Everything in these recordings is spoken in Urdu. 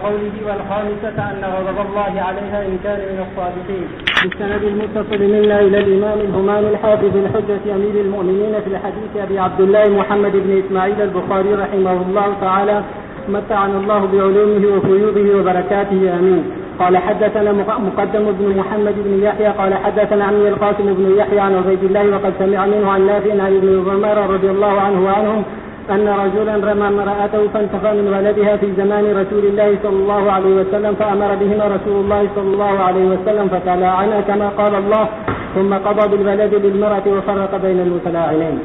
قوله والخامسة أن غضب الله عليها إن كان من الصادقين. بالسند المتصل منا إلى الإمام الهمام الحافظ الحجة أمير المؤمنين في الحديث أبي عبد الله محمد بن إسماعيل البخاري رحمه الله تعالى متعنا الله بعلومه وفيوضه وبركاته آمين. قال حدثنا مقدم بن محمد بن يحيى قال حدثنا عمي القاسم بن يحيى عن عبيد الله وقد سمع منه عن نافع عن ابن عمر رضي الله عنه وعنهم أن رجلا رمى امرأته فانتفى من ولدها في زمان رسول الله صلى الله عليه وسلم فأمر بهما رسول الله صلى الله عليه وسلم فتلاعنا كما قال الله ثم قضى بالولد للمرأة وفرق بين المتلاعنين.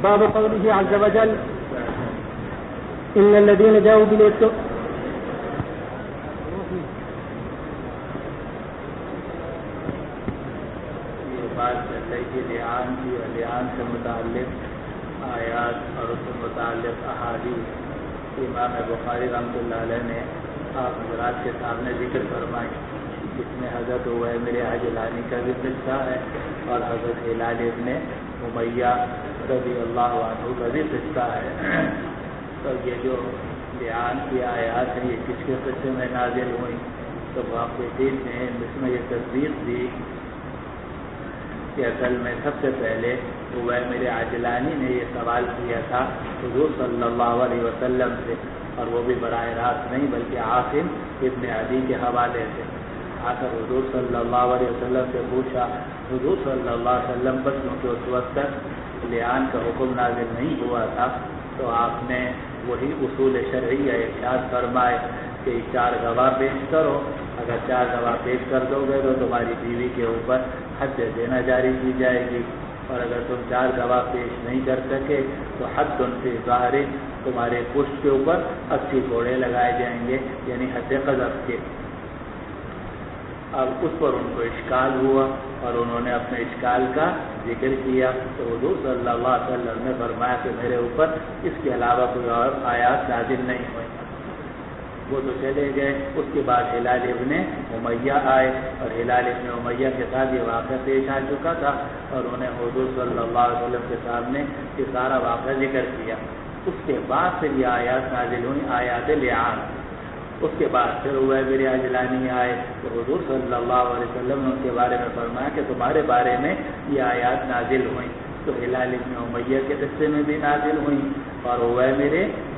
باب قوله عز وجل إن الذين جاءوا بالإفك لعان سے متعلق آیات اور اس سے متعلق احادیث امام بخاری رحمۃ اللہ علیہ نے آپ حضرات کے سامنے ذکر فرمائی، جس میں حضرت عویمر عجلانی کا بھی قصہ ہے اور حضرت ہلال ابن امیہ رضی اللہ عنہ کا بھی قصہ ہے۔ تو یہ جو لعان کی آیات ہیں یہ کس کے قصے میں نازل ہوئی؟ تو محققین نے اس میں یہ تصدیق دی کہ اصل میں سب سے پہلے عویمر عجلانی نے یہ سوال کیا تھا حضور صلی اللہ علیہ وسلم سے، اور وہ بھی براہ راست نہیں بلکہ عاصم ابن عدی کے حوالے سے آ کر حضور صلی اللہ علیہ وسلم سے پوچھا۔ حضور صلی اللہ علیہ وسلم پر کیونکہ اس وقت تک لعان کا حکم نازل نہیں ہوا تھا تو آپ نے وہی اصول شرعیہ ارشاد فرمائے کہ 4 گواہ پیش کرو، اگر 4 گواہ پیش کر دو گے تو تمہاری بیوی کے اوپر حد دینا جاری کی جائے گی، اور اگر تم 4 گواہ پیش نہیں کر سکے تو حد فی ظاہر تمہارے پشت کے اوپر 80 کوڑے لگائے جائیں گے، یعنی حد قذف کے۔ اب اس پر ان کو اشکال ہوا اور انہوں نے اپنے اشکال کا ذکر کیا تو حضور صلی اللہ علیہ وسلم نے فرمایا کہ میرے اوپر اس کے علاوہ کوئی اور آیات نازل نہیں ہوئی۔ وہ تو چلے گئے۔ اس کے بعد ہلال ابن امیہ آئے اور ہلال ابن امیہ کے ساتھ یہ واقعہ پیش آ چکا تھا اور انہیں حضور صلی اللہ علیہ وسلم کے سامنے یہ سارا واقعہ ذکر کیا۔ اس کے بعد پھر یہ آیات نازل ہوئی، آیات لعان۔ اس کے بعد پھر عویمر عجلانی آئے تو حضور صلی اللہ علیہ وسلم نے ان کے بارے میں فرمایا کہ تمہارے بارے میں یہ آیات نازل ہوئیں، تو ہلال ابن امیہ کے قصے میں بھی نازل ہوئیں اور عویمر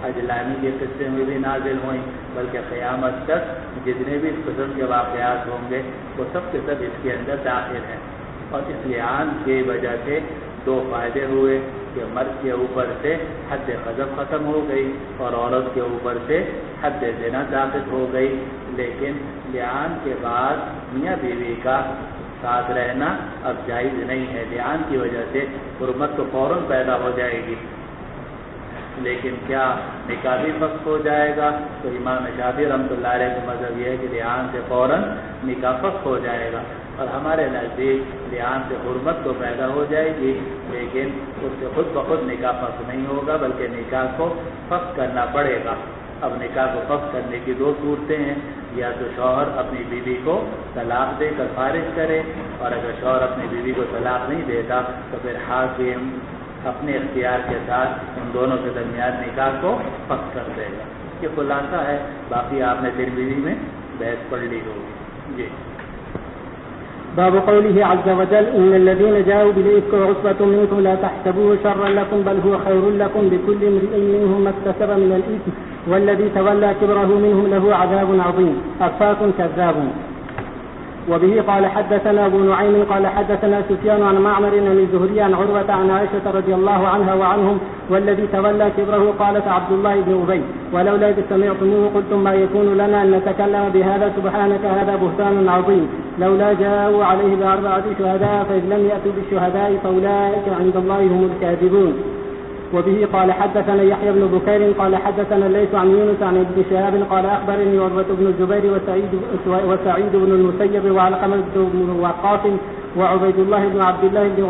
عجلانی کے قصے میں بھی نازل ہوئیں، بلکہ قیامت تک جتنے بھی اس قسم کے واقعات ہوں گے وہ سب کے سب اس کے اندر داخل ہیں۔ اور اس لعان کی وجہ سے 2 فائدے ہوئے کہ مرد کے اوپر سے حد قذف ختم ہو گئی اور عورت کے اوپر سے حد زنا ثابت ہو گئی، لیکن لعان کے بعد میاں بیوی کا ساتھ رہنا اب جائز نہیں ہے۔ لعان کی وجہ سے حرمت تو فوراً پیدا ہو جائے گی، لیکن کیا نکاح بھی فسخ ہو جائے گا؟ تو امام شافعی رحمۃ اللہ علیہ کا مذہب یہ ہے کہ لعان سے فوراً نکاح فسخ ہو جائے گا، اور ہمارے نزدیک لعان سے حرمت تو پیدا ہو جائے گی لیکن اس سے خود بخود نکاح فسخ نہیں ہوگا بلکہ نکاح کو فسخ کرنا پڑے گا۔ اب نکاح کو فسخ کرنے کی 2 صورتیں ہیں، یا تو شوہر اپنی بیوی کو طلاق دے کر فارغ کرے، اور اگر شوہر اپنی بیوی کو طلاق نہیں دیتا تو پھر حاکم اپنے اختیار کے ساتھ ان دونوں کے درمیان نکاح کو فسخ کر دے گا۔ یہ خلاصہ ہے، باقی آپ نے ترمذی میں بحث پڑھ لی ہوگی۔ جی باب قوله عز وجل إن الذين جاءوا بالإفك عصبة منكم لا تحسبوه شرا لكم بل هو خير لكم لكل امرئ منهم ما اكتسب من الإثم والذي تولى كبره منهم له عذاب عظيم أفاك كذاب. وبه قال حدثنا أبو نعيم قال حدثنا سفيان عن معمر عن الزهري عن عروة عن عائشة رضي الله عنها وعنهم والذي تولى كبره قالت عبد الله بن أبي ولولا إذ سمعتموه قلتم ما يكون لنا أن نتكلم بهذا سبحانك هذا بهتان عظيم لولا جاءوا عليه ب4 شهداء فإذ لم يأتوا بالشهداء فأولئك عند الله هم الكاذبون. وبه قال حدثنا يحيى بن بكير قال حدثنا ليس عن يونس عن ابن شهاب قال أخبرني عروة بن الزبير وسعيد بن المسيب وعلقمة بن وقاص وعبيد الله بن عبد الله بن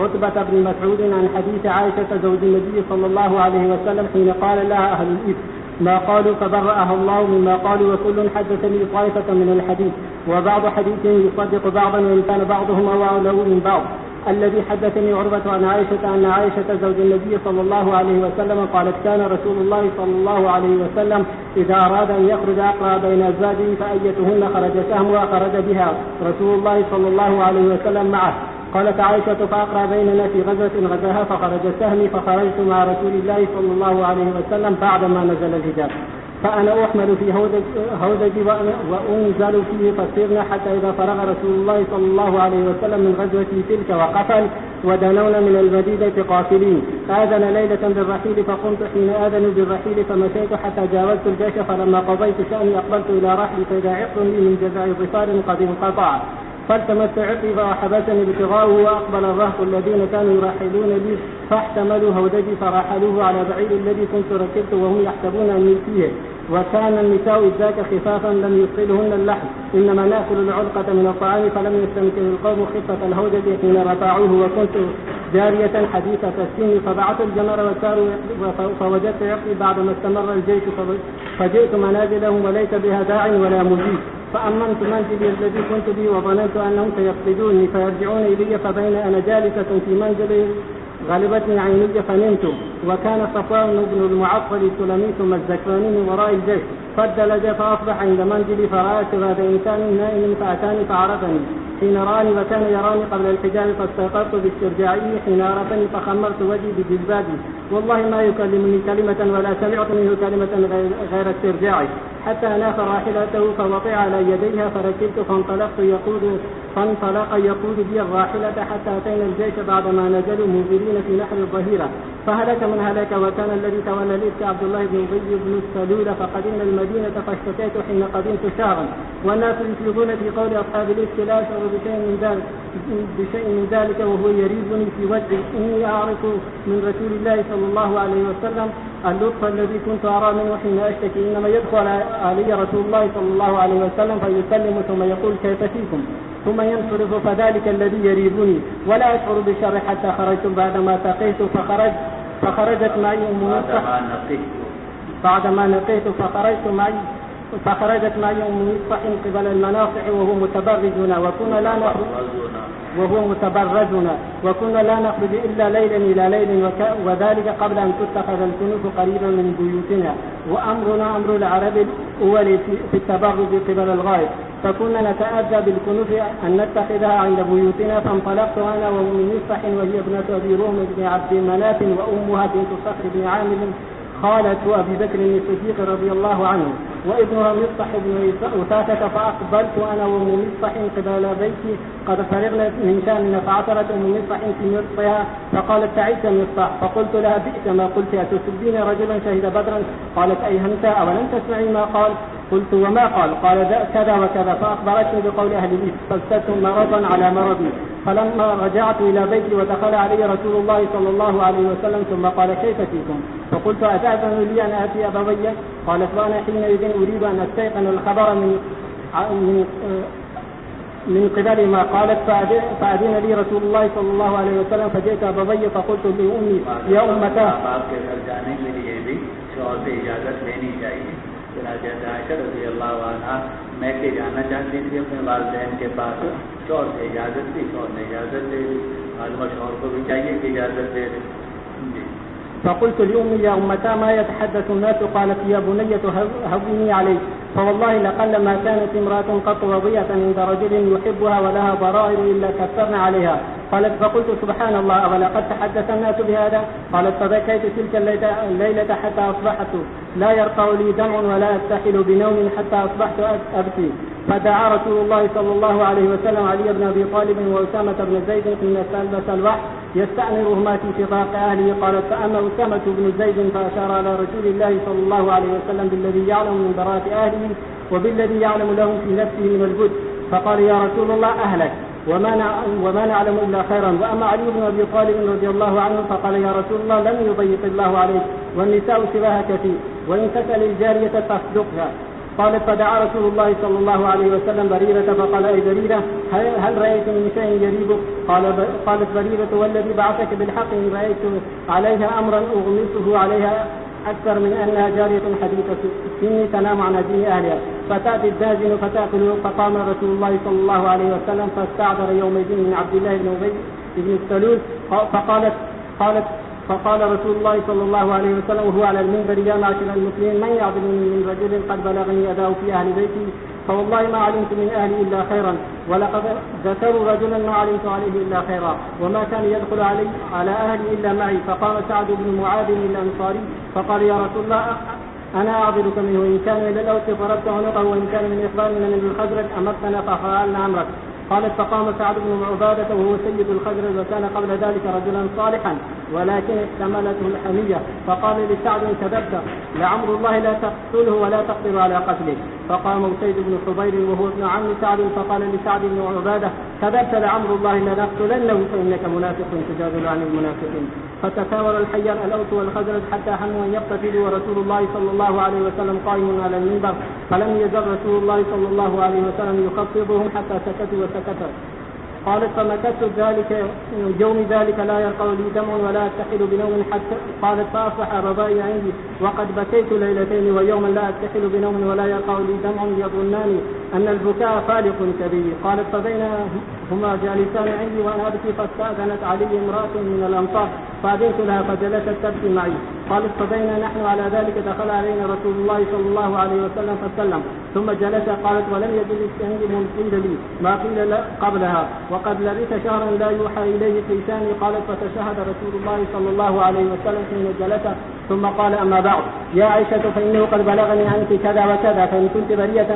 عتبة بن مسعود عن حديث عائشة زوج النبي صلى الله عليه وسلم حين قال لها أهل الإثم ما قالوا فبرأها الله مما قالوا وكل حدثني طائفة من الحديث وبعض حديث يصدق بعضا وإن كان بعضهم أولى من بعض. الذي حدثني عروة عن عائشة أن عائشة زوج النبي صلى الله عليه وسلم قالت كان رسول الله صلى الله عليه وسلم إذا أراد أن يخرج أقرأ بين أزواجه فأيتهن خرج سهمها خرج بها رسول الله صلى الله عليه وسلم معه. قالت عائشة فأقرأ بيننا في غزوة غزاها فخرج سهمي فخرجت مع رسول الله صلى الله عليه وسلم بعدما نزل الحجاب، فأنا أحمل في هودجي وأنزل فيه فسرنا حتى إذا فرغ رسول الله صلى الله عليه وسلم من غزوة تلك وقفل ودنونا من المدينة قافلين. آذن ليلة بالرحيل فقمت حين آذنوا بالرحيل فمشيت حتى جاوزت الجيش، فلما قضيت شأني أقبلت إلى رحلي فإذا عقد لي من جزع ظفار قد انقطع، فالتمست عقبي فحبسني ابتغاؤه، وأقبل الرهط الذين كانوا يرحلون لي فاحتملوا هودجي فرحلوه على بعير الذي كنت ركبت وهم يحسبون أني فيه. وكان النساء إذ ذاك خفافا لم يثقلهن اللحم، إنما نأكل العلقة من الطعام، فلم يستنكر القوم خفة الهودج حين رفعوه، وكنت جارية حديثة السن فبعث الجمر وساروا فوجدت عقبي بعدما استمر الجيش فجئت منازلهم وليس بها داع ولا مجيب، فأمنت منزلي الذي كنت به وظننت أنهم سيفقدوني فيرجعون إلي، فبين أنا جالسة في منزلي غلبتني عيني فنمت، وكان صفوان بن المعطل السلمي ثم الزكواني من وراء الجيش، فادلج فأصبح عند منزلي فرأى شباب إنسان نائم فأتاني فعرفني حين راني وكان يراني قبل الحجاب، فاستيقظت باسترجاعه حين عرفني فخمرت وجهي بجلبابي، والله ما يكلمني كلمة ولا سمعت منه كلمة غير استرجاعي، حتى أناخ راحلته فوطئ على يديها فركبت فانطلق يقود بي الراحلة حتى أتينا الجيش بعدما نزلوا منزلين في نحر الظهيرة، فهلك من هلك، وكان الذي تولى الإفك عبد الله بن أبي بن السلول، فقدمنا المدينة فاشتكيت حين قدمت شهرا، والناس يفيضون في قول أصحاب الإفك لا أشعر بشيء من ذلك وهو يريبني في وجهي، إني أعرف من رسول الله صلى الله عليه وسلم اللطف الذي كنت أرى منه حين أشتكي، إنما يدخل علي رسول الله صلى الله عليه وسلم فيسلم ثم يقول كيف فيكم ثم ينصرف، فذلك الذي يريبني، ولا أشعر بالشر حتى خرجت بعدما تقيت فخرجت معي أم مصطح بعدما نقيت فخرجت معي أم مصطح قبل المناصح وهو متبرجنا وكنا لا نخرج إلا ليلا إلى ليل، وذلك قبل أن تتخذ الكنوف قريبا من بيوتنا، وأمرنا أمر العرب الأول في التبرج قبل الغاية، فكنا نتأذى بالكنوف أن نتخذها عند بيوتنا، فانطلقت أنا وأم مصطح وهي ابنة أبي روم بن عبد مناف وأمها بنت صخر بن عامر خالة أبي بكر الصديق رضي الله عنه، وابنها مصطح بن أثاثة، فأقبلت أنا وأم مصطح قبل بيتي قد فرغنا من شأننا، فعثرت أم مصطح في مرطها فقالت تعيس مصطح، فقلت لها بئس ما قلت أتسبين رجلا شهد بدرا؟ قالت أيهمتا أولم تسمعي ما قال؟ قلت وما قال؟ قال كذا وكذا، فأخبرتني بقول أهل الإفك فازددت مرضا على مرضي، فلما رجعت إلى بيتي ودخل علي رسول الله صلى الله عليه وسلم ثم قال كيف فيكم؟ فقلت أتأذن لي أن آتي أبوي؟ قالت وأنا حينئذ أريد أن أستيقن الخبر من قبل ما قالت، فأذن لي رسول الله صلى الله عليه وسلم فجئت أبوي فقلت لأمي يا أمتاه عائشہ رضی اللہ عنہ میں کہ جانا چاہتی تھی اپنے والدین کے پاس، شوہر سے اجازت تھی، شوہر نے اجازت دے دی، معلومہ شوہر کو بھی چاہیے کہ اجازت دے دے. فقلت لأمي يا أمتا ما يتحدث الناس؟ قالت يا بنية هوني عليك، فوالله لقل ما كانت امرأة قط وضيئة عند رجل يحبها ولها ضرائر إلا كثرنا عليها. قالت فقلت سبحان الله أولقد تحدث الناس بهذا؟ قالت فبكيت تلك الليلة حتى أصبحت لا يرقع لي دمع ولا أستحل بنوم حتى أصبحت أبكي، فدعا رسول الله صلى الله عليه وسلم علي بن أبي طالب وأسامة بن زيد حين لبس الوحي يستأمرهما في فراق أهله. قالت فأما أسامة بن زيد فأشار على رسول الله صلى الله عليه وسلم بالذي يعلم من براءة أهله وبالذي يعلم لهم في نفسه من الجد، فقال يا رسول الله أهلك وما نعلم إلا خيرا. وأما علي بن أبي طالب رضي الله عنه فقال يا رسول الله لم يضيق الله عليك والنساء سواها كثير، وإن تسأل الجارية تصدقها. قالت فدعا رسول الله صلى الله عليه وسلم بريرة فقال أي بريرة هل رأيت من شيء يريبك؟ قالت بريرة والذي بعثك بالحق إن رأيت عليها أمرا أغمسه عليها أكثر من أنها جارية حديثة سني تنام عن دين أهلها، فتأتي الداجن فتأكل. فقام رسول الله صلى الله عليه وسلم فاستعذر يومئذ من عبد الله بن أبي بن سلول فقال رسول الله صلى الله عليه وسلم وهو على المنبر: يا معشر المسلمين، من يعذرني من رجل قد بلغني أذاه في أهل بيتي، فوالله ما علمت من أهلي إلا خيرا، ولقد ذكروا رجلا ما علمت عليه إلا خيرا، وما كان يدخل على أهلي إلا معي. فقام سعد بن معاذ الأنصاري فقال: يا رسول الله، أنا أعذرك منه، إن كان من الأوس ضربت عنقه، وإن كان من إخواننا من الخزرج أمرتنا ففعلنا أمرك. قالت: فقام سعد بن عبادة وهو سيد الخزرج، وكان قبل ذلك رجلا صالحا، ولكن احتملته الحمية، فقال لسعد: كذبت، لعمر الله لا تقتله ولا تقدر على قتله. فقام أسيد بن حضير وهو ابن عم سعد فقال لسعد بن عبادة: كذبت، لعمر الله لنقتلنه، فإنك منافق تجادل عن المنافقين. فتثاور الحيان الأوس والخزرج حتى هموا أن يقتتلوا، ورسول الله صلى الله عليه وسلم قائم على المنبر، فلم يزل رسول الله صلى الله عليه وسلم يخفضهم حتى سكتوا وسكتوا. قالت: فمكثت يوم ذلك لا يرقى لي دمع ولا أتحل بنوم حتى قالت: فأصبح رضائي عندي وقد بكيت ليلتين ويوما لا أتحل بنوم ولا يرقى لي دمع يظنان أن البكاء فالق كبير. قالت: فبينهما جالسان عندي وأنا أبكي، فاستأذنت علي امرأة من الأنصار فأذنت لها فجلست تبكي معي. قالت: فبينا نحن على ذلك دخل علينا رسول الله صلى الله عليه وسلم فسلم ثم جلس. قالت: ولم يجلس عندي من قيل لي ما قيل قبلها، وقد لبث شهرا لا يوحى إليه في لساني. قالت: فتشهد رسول الله صلى الله عليه وسلم حين جلس ثم قال: أما بعد، يا عائشة، فإنه قد بلغني عنك كذا وكذا، فإن كنت بريئة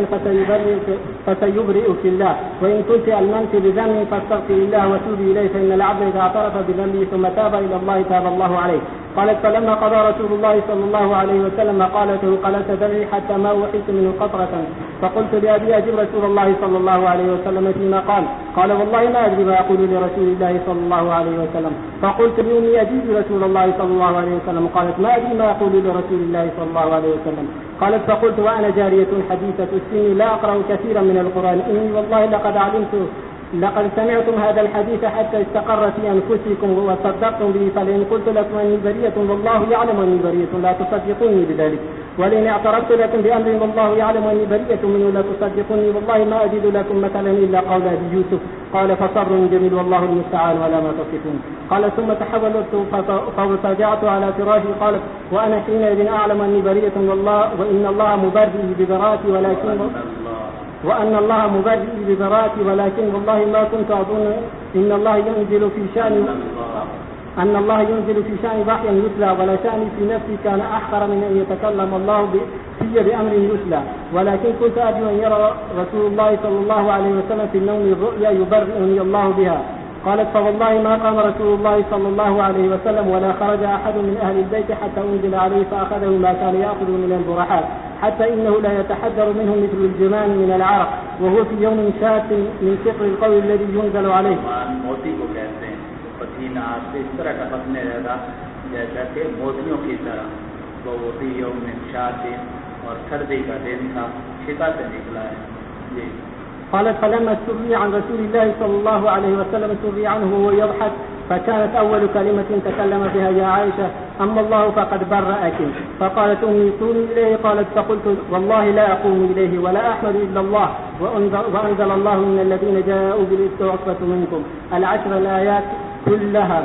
فسيبرئك الله، وإن كنت ألممت بذنبي فاستغفر الله وتوبي إليه، فإن العبد إذا اعترف بذنبه ثم تاب إلى الله تاب الله عليه. قالت: فلما قضى رسول الله صلى الله عليه وسلم قالته قلت دمعي حتى ما وحيت منه قطرة، فقلت لأبي: أجب رسول الله صلى الله عليه وسلم فيما قال: والله ما أدري ما أقول لرسول الله صلى الله عليه وسلم. فقلت لأمي: أجيب رسول الله صلى الله عليه وسلم. قالت: ما أدري ما أقول لرسول الله صلى الله عليه وسلم. قالت: فقلت وأنا جارية حديثة السن لا أقرأ كثيرا من القرآن، إني والله لقد سمعتم هذا الحديث حتى استقر في أنفسكم وصدقتم به، فلئن قلت لكم أني بريئة والله يعلم أني بريئة لا تصدقوني بذلك، ولئن اعترفت لكم بأمر والله يعلم أني بريئة منه لا تصدقوني، والله ما أجد لكم مثلا إلا قول أبي يوسف. قال: فصبر جميل والله المستعان ولا ما تصفون. قال: ثم تحولت فاضطجعت على فراشي. قالت: وأنا حينئذ أعلم أني بريئة والله، وإن الله مبرئ ببراءتي ولكن والله ما كنت أظن أن الله ينزل في شأن وحيا يتلى، ولا شأني في نفسي كان أحقر من أن يتكلم الله في بأمر يتلى، ولكن كنت أرجو أن يرى رسول الله صلى الله عليه وسلم في النوم الرؤيا يبرئني الله بها. قالت: فوالله ما قام رسول الله صلى الله عليه وسلم ولا خرج أحد من أهل البيت حتى أنزل عليه فأخذه ما كان يأخذ من البرحات، حتى إنه لا يتحذر منه مثل الجمان من العرق، وهو في يوم شاك من كثر القول الذي ينزل عليه. موتی کو کہتے ہیں پسینہ سے اس طرح ٹپکنے لگا جیسا کہ موتیوں کی طرح، وہ فی یوم شاک اور سردی کا دن تھا، شتا سے نکلا ہے. جی. قالت: فلما سري عن رسول الله صلى الله عليه وسلم سري عنه وهو يضحك، فكانت أول كلمة تكلم بها: يا عائشة، أما الله فقد برأك. فقالت أمي: قومي إليه. قالت: فقلت: والله لا أقوم إليه ولا أحمد إلا الله، وأنزل الله إن الذين جاءوا بالإفك عصبة منكم 10 الآيات كلها.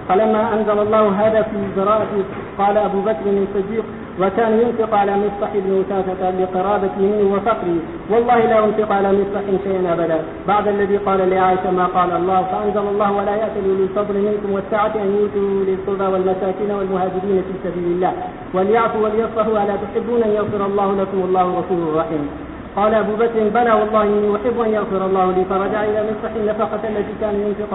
فلما أنزل الله هذا في براءة قال أبو بكر الصديق: وكان ينفق على مصطح بن وثاثة لقرابته منه وفقره، والله لا ينفق على مصطح شيئا أبدا بعد الذي قال لعائشة ما قال الله. فأنزل الله: ولا يأتل أولي الفضل منكم والسعة أن يؤتوا للقربى والمساكين والمهاجرين في سبيل الله وليعفوا وليصفحوا، ألا تحبون أن يغفر الله لكم والله غفور رحيم. قال أبو بكر: بلى والله إني أحب أن يغفر الله لي. فرجع إلى مصطح النفقة التي كان ينفق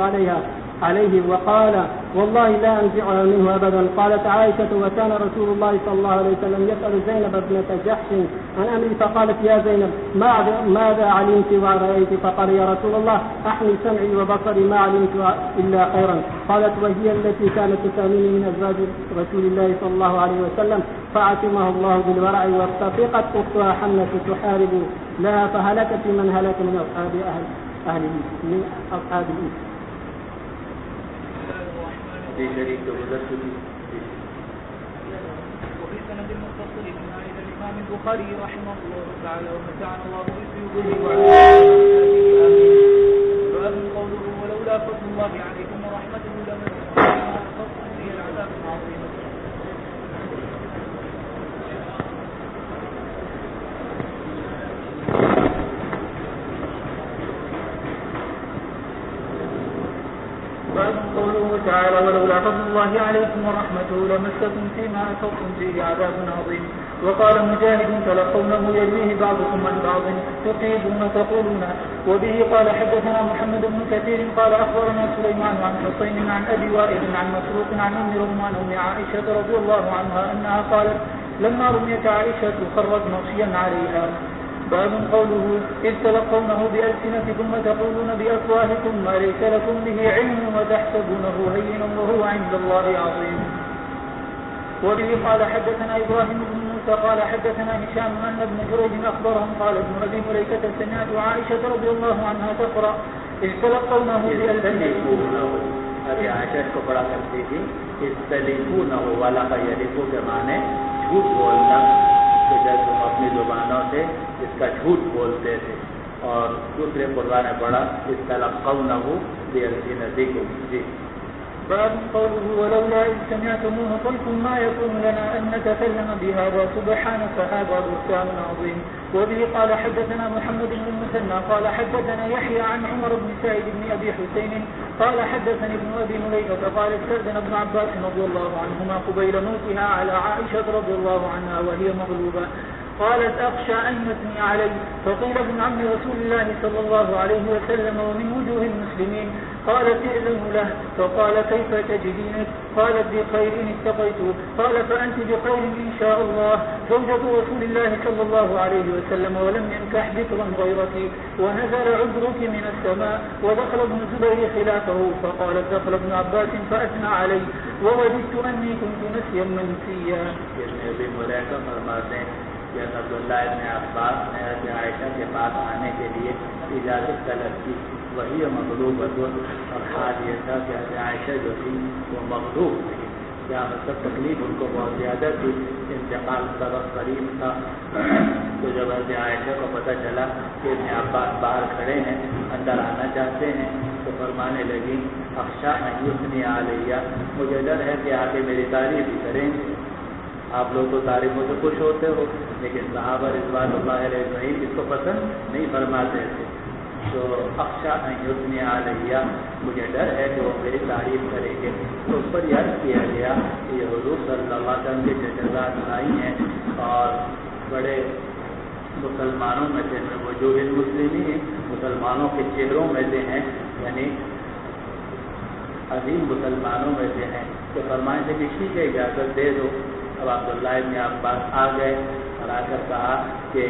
عليه وقال: والله لا أنزعها منه أبدا. قالت عائشة: وكان رسول الله صلى الله عليه وسلم يسأل زينب ابنة جحش عن أمري، فقالت: يا زينب، ماذا علمت ورأيت؟ فقال: يا رسول الله، أحمي سمعي وبصري، ما علمت إلا خيرا. قالت: وهي التي كانت تساميني من أزواج رسول الله صلى الله عليه وسلم، فعصمها الله بالورع، واستفقت أختها حمنة تحارب لها، فهلكت من هلك من أصحاب أهله. شريك وفي سند المتصل من عند الإمام البخاري رحمه الله تعالى ومتعنا الله بسيوطه وعلى آله آمين. قوله: ولولا ولولا فضل الله عليكم ورحمته لمسكم فيما أخذتم فيه العذاب العظيم. قوله تعالى ولولا فضل الله عليكم ورحمته لمسكم فيما أخذتم فيه عذاب عظيم. وقال مجاهد تلقونه يرويه بعضكم عن بعض تقيدون تقولون. وبه قال حدثنا محمد بن كثير قال أخبرنا سليمان عن حسين عن أبي وائل عن مسروق عن أم رمان أم عائشة رضي الله عنها أنها قالت لما رميت عائشة خرت مغشيا عليها. باب قوله إذ تلقونه بألسنتكم وتقولون بأفواهكم ما ليس لكم به علم وتحسبونه هينا وهو عند الله عظيم. وبه قال حدثنا إبراهيم بن موسى قال حدثنا هشام أن ابن جريج أخبرهم قال ابن أبي مليكة سمعت عائشة رضي الله عنها تقرأ إذ تلقونه بألسنتكم. ابھی عائشہ کو پڑھا کرتی تھی استلیقونہ والا کا یلیقو کے معنی جھوٹ بولنا، کہ جب تم اپنی زبانوں سے اس کا جھوٹ بولتے تھے. اور دوسرے قرآن نے پڑھا استلقونہ بألسنتکم. جی باب قوله ولولا إذ سمعتموه قلتم ما يكون لنا أن نتكلم بهذا سبحانك هذا بهتان عظيم. وبه قال حدثنا محمد بن المثنى قال حدثنا يحيى عن عمر بن سعيد بن أبي حسين قال حدثني ابن أبي مليكة قال استأذن ابن عباس رضي الله عنهما قبيل موتها على عائشة رضي الله عنها وهي مغلوبة قالت أخشى أن يثني علي. فقيل ابن عم رسول الله صلى الله عليه وسلم ومن وجوه المسلمين قالت ائذن له. فقال كيف تجدينك؟ قالت بخير اتقيت. قال فأنت بخير إن شاء الله زوجة رسول الله صلى الله عليه وسلم ولم ينكح بكرا غيرك ونزل عذرك من السماء. ودخل ابن زبير خلافه فقالت دخل ابن عباس فأثنى علي ووددت أني كنت نسيا منسيا. عبداللہ ابن عباس نے حضرت عائشہ کے پاس آنے کے لیے اجازت طلب کی. وہی مغلوبۃ، اور حال یہ تھا کہ حضرت عائشہ جو تھی وہ مغلوب تھی. کیا مطلب تکلیف ان کو بہت زیادہ تھی، انتقال کا وقت قریب تھا. تو جب حضرت عائشہ کو پتہ چلا کہ ابن عباس باہر کھڑے ہیں، اندر آنا چاہتے ہیں، تو فرمانے لگی اخشیٰ ان یثنی علیہ، مجھے ڈر ہے کہ آگے میری تعریف ہی کریں. آپ لوگ تو تعریفوں سے خوش ہوتے ہو، لیکن صحابہ رضوان اللہ علیہ اجمعین اس کو پسند نہیں فرماتے تھے. تو اخشیٰ ان یثنی علیہ، مجھے ڈر ہے کہ وہ میری تعریف کریں گے. تو اس پر یاد کیا گیا کہ یہ حضور صلی اللہ علیہ وسلم کے جزات آئی ہیں اور بڑے مسلمانوں میں سے وجوہ المسلمین، مسلمانوں کے چہروں میں سے ہیں، یعنی عظیم مسلمانوں میں سے ہیں. تو فرمائیں سے کہ ٹھیک ہے اجازت دے دو. اب عبداللہ ابن عباس آ گئے اور آ کر کہا کہ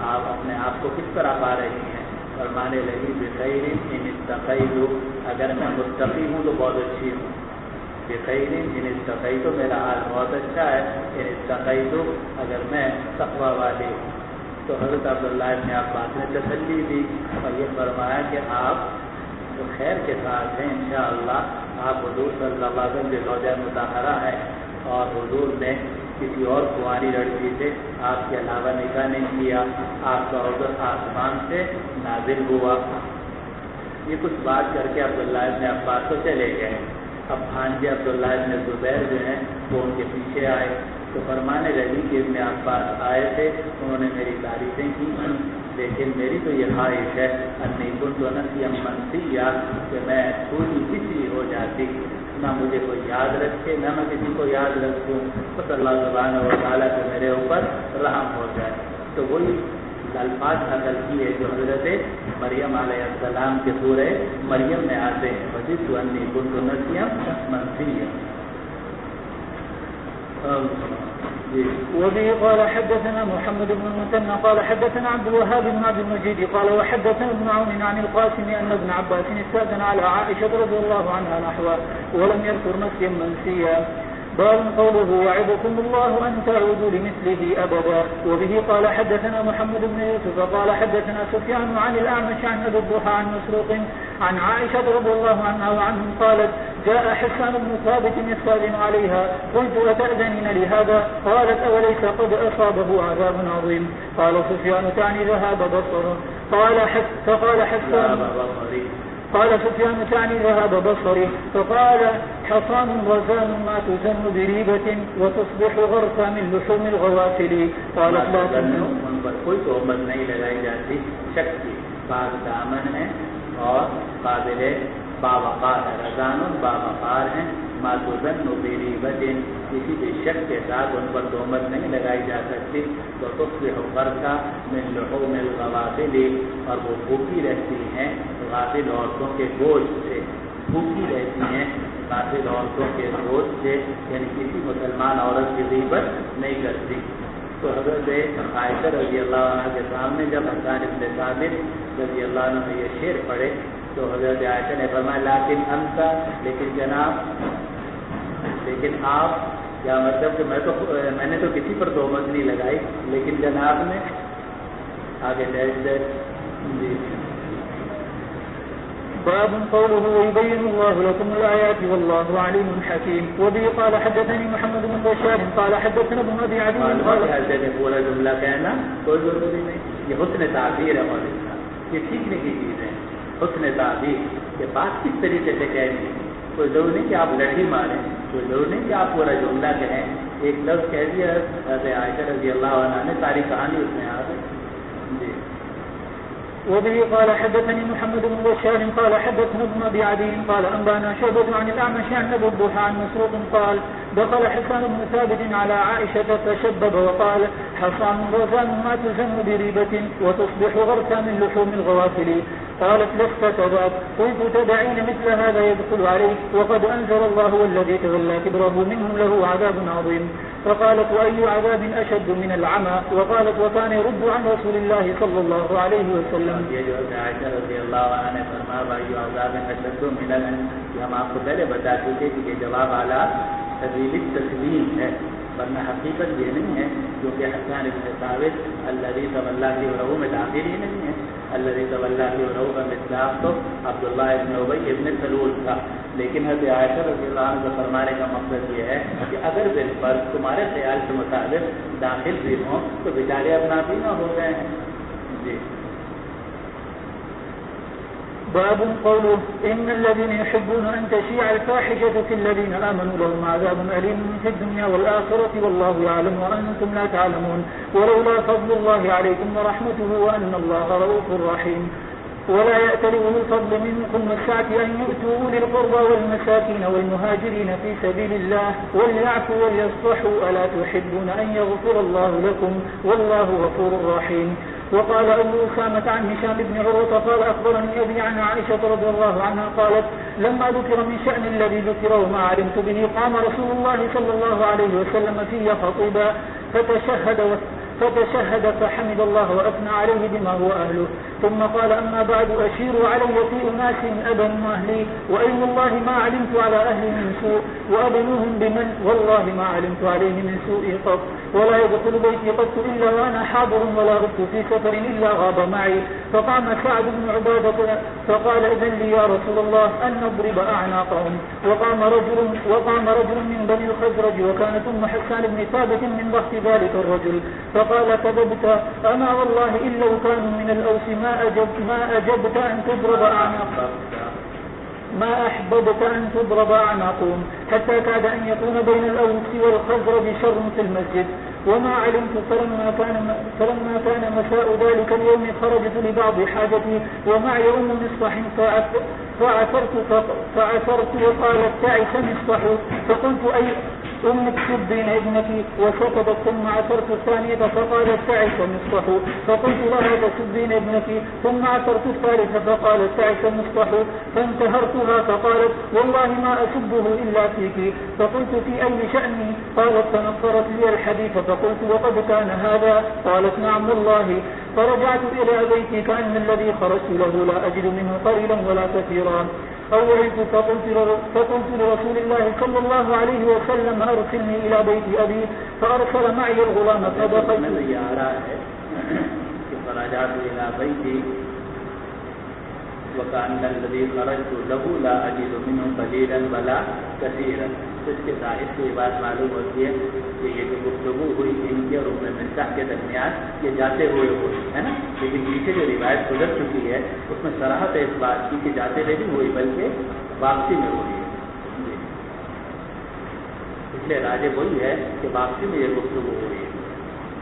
آپ اپنے آپ کو کس طرح پا رہی ہیں. فرمانے لگی بخیر ان اتقیت، اگر میں متقی ہوں تو بہت اچھی ہوں. بخیر ان اتقیت، تو میرا حال بہت اچھا ہے. ان اتقیت، اگر میں تقوی والی ہوں. تو حضرت عبداللہ ابن عباس نے تسلی دی اور یہ فرمایا کہ آپ تو خیر کے ساتھ ہیں انشاءاللہ. آپ حضور صلی اللہ علیہ وسلم کے زوجہ مطہرہ ہیں اور حضور نے کسی اور کنواری لڑکی سے آپ کے علاوہ نکاح نہیں کیا. آپ کا عذر آسمان سے نازل ہوا. یہ کچھ بات کر کے عبداللہ ابن عباس تو چلے گئے. اب بھانجے عبداللہ ابن زبیر جو ہیں وہ ان کے پیچھے آئے. تو فرمانے لگی کہ ابن عباس آئے تھے، انہوں نے میری تعریفیں کی، لیکن میری تو یہ خواہش ہے انی کنت نسیا منسیا، کہ میں پوری کسی ہو جاتی، نہ مجھے کوئی یاد رکھے نہ میں کسی کو یاد رکھوں. بس اللہ سبحانہ و تعالیٰ سے میرے اوپر رحم ہو جائے. تو وہی الفاظ نقل کیے جو حضرت مریم علیہ السلام کے سورہ مریم میں آتے ہیں. وجدت انی کنت نسیا منسیا. وبه قال حدثنا محمد بن المثنى قال حدثنا عبد الوهاب بن عبد المجيد قال وحدثنا ابن عون عن القاسم أن ابن عباس استأذن على عائشة رضي الله عنها نحوه ولم يذكر نسيا منسيا. باب قوله وعظكم الله أن تعودوا لمثله أبدا. وبه قال حدثنا محمد بن يوسف قال حدثنا سفيان عن الأعمش عن أبي الضحى عن مسروق عن عائشة رضي الله عنها وعنهم قالت جاء حسان بن ثابت يستأذن عليها قلت أتأذنين لهذا؟ قالت أوليس قد أصابه عذاب عظيم؟ قال سفيان تعني ذهاب بصره. فقال حسان قال سفيان تعني ذهب بصري. فقال حصان رزان ما تزن بريبة وتصبح غرفا من لحوم الغوافل. قالت لا ان پر کوئی تہمت نہیں لگائی جاتی، شک کی پاک دامن ہے اور قابل باوقار ہے، رضان باوقار ہیں، ماتوزن بریبت کسی بھی شک کے ساتھ ان پر تہمت نہیں لگائی جا سکتی، تو تصبح غرقا من لحوم الغوافل، اور وہ بھوکی رہتی ہیں غافل عورتوں کے گوشت سے، بھوکی رہتی ہیں غافل عورتوں کے گوشت سے، یعنی کسی مسلمان عورت کی غیبت نہیں کرتی۔ تو حضرت عائشہ رضی اللہ عنہ کے سامنے جب حسان بن ثابت رضی اللہ عنہ نے یہ شعر پڑھے تو حضرت عائشہ نے فرمایا لیکن انت، لیکن جناب، لیکن آپ، کیا مطلب کہ میں نے تو کسی پر تہمت نہیں لگائی، لیکن جناب نے آگے جی۔ باب قوله ويبين الله لكم الآيات والله عليم حكيم. وبه قال حدثني محمد بن بشار قال حدثنا ابن ابي عدي قال پورا جملہ کہنا کوئی ضروری نہیں، یہ حسن تعبیر ہے مولوی صاحب، یہ سیکھنے کی چیز ہے، حسن تعبیر، یہ بات کس طریقے سے کہنی ہے، کوئی ضرور نہیں کہ آپ لڑھی ماریں، کوئی ضرور نہیں کہ آپ پورا جملہ کہیں، ایک لفظ کہہ دیا حضرت عائشہ رضی اللہ عنہ نے، ساری کہانی اس میں آ گئی جی۔ وبه قال حدثني محمد بن بشار قال حدثنا ابن ابي عدي قال انبانا شعبة عن الاعمش عن ابي الضحى عن مسروق قال دخل حسان بن ثابت على عائشة فشبب وقال حصان رزان ما تزن بريبة وتصبح غرسا من لحوم الغوافل. قالت لست كذاك، قلت تدعين مثل هذا يدخل عليك وقد انزل الله والذي تولى كبره منهم له عذاب عظيم. فقالت واي عذاب اشد من العمى. وقالت وكان يرد عن رسول الله صلى الله عليه وسلم. یہ جو عائشہ رضی اللہ عنہ نے فرمایا وائی عذاب اشد من العمى، ہم آپ کو پہلے بتا چکے کہ یہ جواب اعلیٰ تبدیل تسلیم ہے، ورنہ حقیقت یہ نہیں ہے، کیونکہ حسان بن ثابت الذی تولی کبرہ میں داخل ہی نہیں ہے، الذی تولی کبرہ کا مصداق تو عبداللہ ابن ابی ابن سلول تھا، لیکن حضرت عائشہ رضی اللہ عنہ کو فرمانے کا مقصد یہ ہے کہ اگر بالفرض تمہارے خیال کے مطابق داخل بھی ہوں تو بیچارے اپنا بھی نہ ہو گئے ہیں جی۔ باب قوله إن الذين يحبون أن تشيع الفاحشة في الذين آمنوا لهم عذاب أليم في الدنيا والآخرة والله يعلم وأنتم لا تعلمون ولولا فضل الله عليكم ورحمته وأن الله رؤوف رحيم. ولا يأتل أولو الفضل منكم والسعة أن يؤتوا أولي القربى والمساكين والمهاجرين في سبيل الله وليعفوا وليصفحوا ألا تحبون أن يغفر الله لكم والله غفور رحيم. وقال أبو أسامة عن هشام بن عروة قال أخبرني أبي عن عائشة رضي الله عنها قالت لما ذكر من شأن الذي ذكر وما علمت به قام رسول الله صلى الله عليه وسلم في خطيبا فتشهد فحمد الله وأثنى عليه بما هو أهله ثم قال أما بعد أشيروا علي في أناس أبنوا أهلي وأي الله ما علمت على أهلي من سوء وأبنوهم بمن والله ما علمت عليه من سوء قط ولا يدخل بيتي قط إلا وأنا حاضر ولا غبت في سفر إلا غاب معي. فقام سعد بن عبادة فقال إذن لي يا رسول الله أن نضرب أعناقهم. وقام رجل من بني الخزرج وكانت أم حسان بن ثابت من ضغط ذلك الرجل فقال كذبت أما والله إن لو كانوا من الأوس ما أجبت أن تضرب أعناقهم ما أحببت أن تضرب أعناقهم حتى كاد أن يكون بين الأوس والخزرج شر في المسجد. وما علمت فلما كان مساء ذلك اليوم خرجت لبعض حاجتي ومعي أم مصطح فعثرت وقالت تعس مصطح فقلت أي أمك تبين ابنك وسكتت ثم عثرت الثانية فقالت تعس مصطح فقلت لها تسبين ابنك ثم عثرت الثالثة فقالت تعس مصطح فانتهرتها فقالت والله ما أسبه إلا فيك. فقلت في أي شأني؟ قالت فنصرت لي الحديث فقلت وقد كان هذا؟ قالت نعم والله. فرجعت إلى بيتي كأن الذي خرجت له لا أجد منه قليلا ولا كثيرا. أوعيت فقلت لرسول الله صلى الله عليه وسلم أرسلني إلى بيت أبي فأرسل معي الغلام فدخلت. فرجعت إلى بيتي وكأن الذي خرجت له لا أجد منه قليلا ولا كثيرا. اس کے ساتھ یہ بات معلوم ہوتی ہے کہ یہ جو گفتگو ہوئی ان کے اور ام مصطح کے درمیان یہ جاتے ہوئے ہوئی ہے نا، لیکن پیچھے جو روایت گزر چکی ہے اس میں صراحت اس بات کی کہ جاتے ہوئے نہیں ہوئی بلکہ واپسی میں ہوئی ہے، اس لیے راجح وہی ہے کہ واپسی میں یہ گفتگو ہوئی ہے۔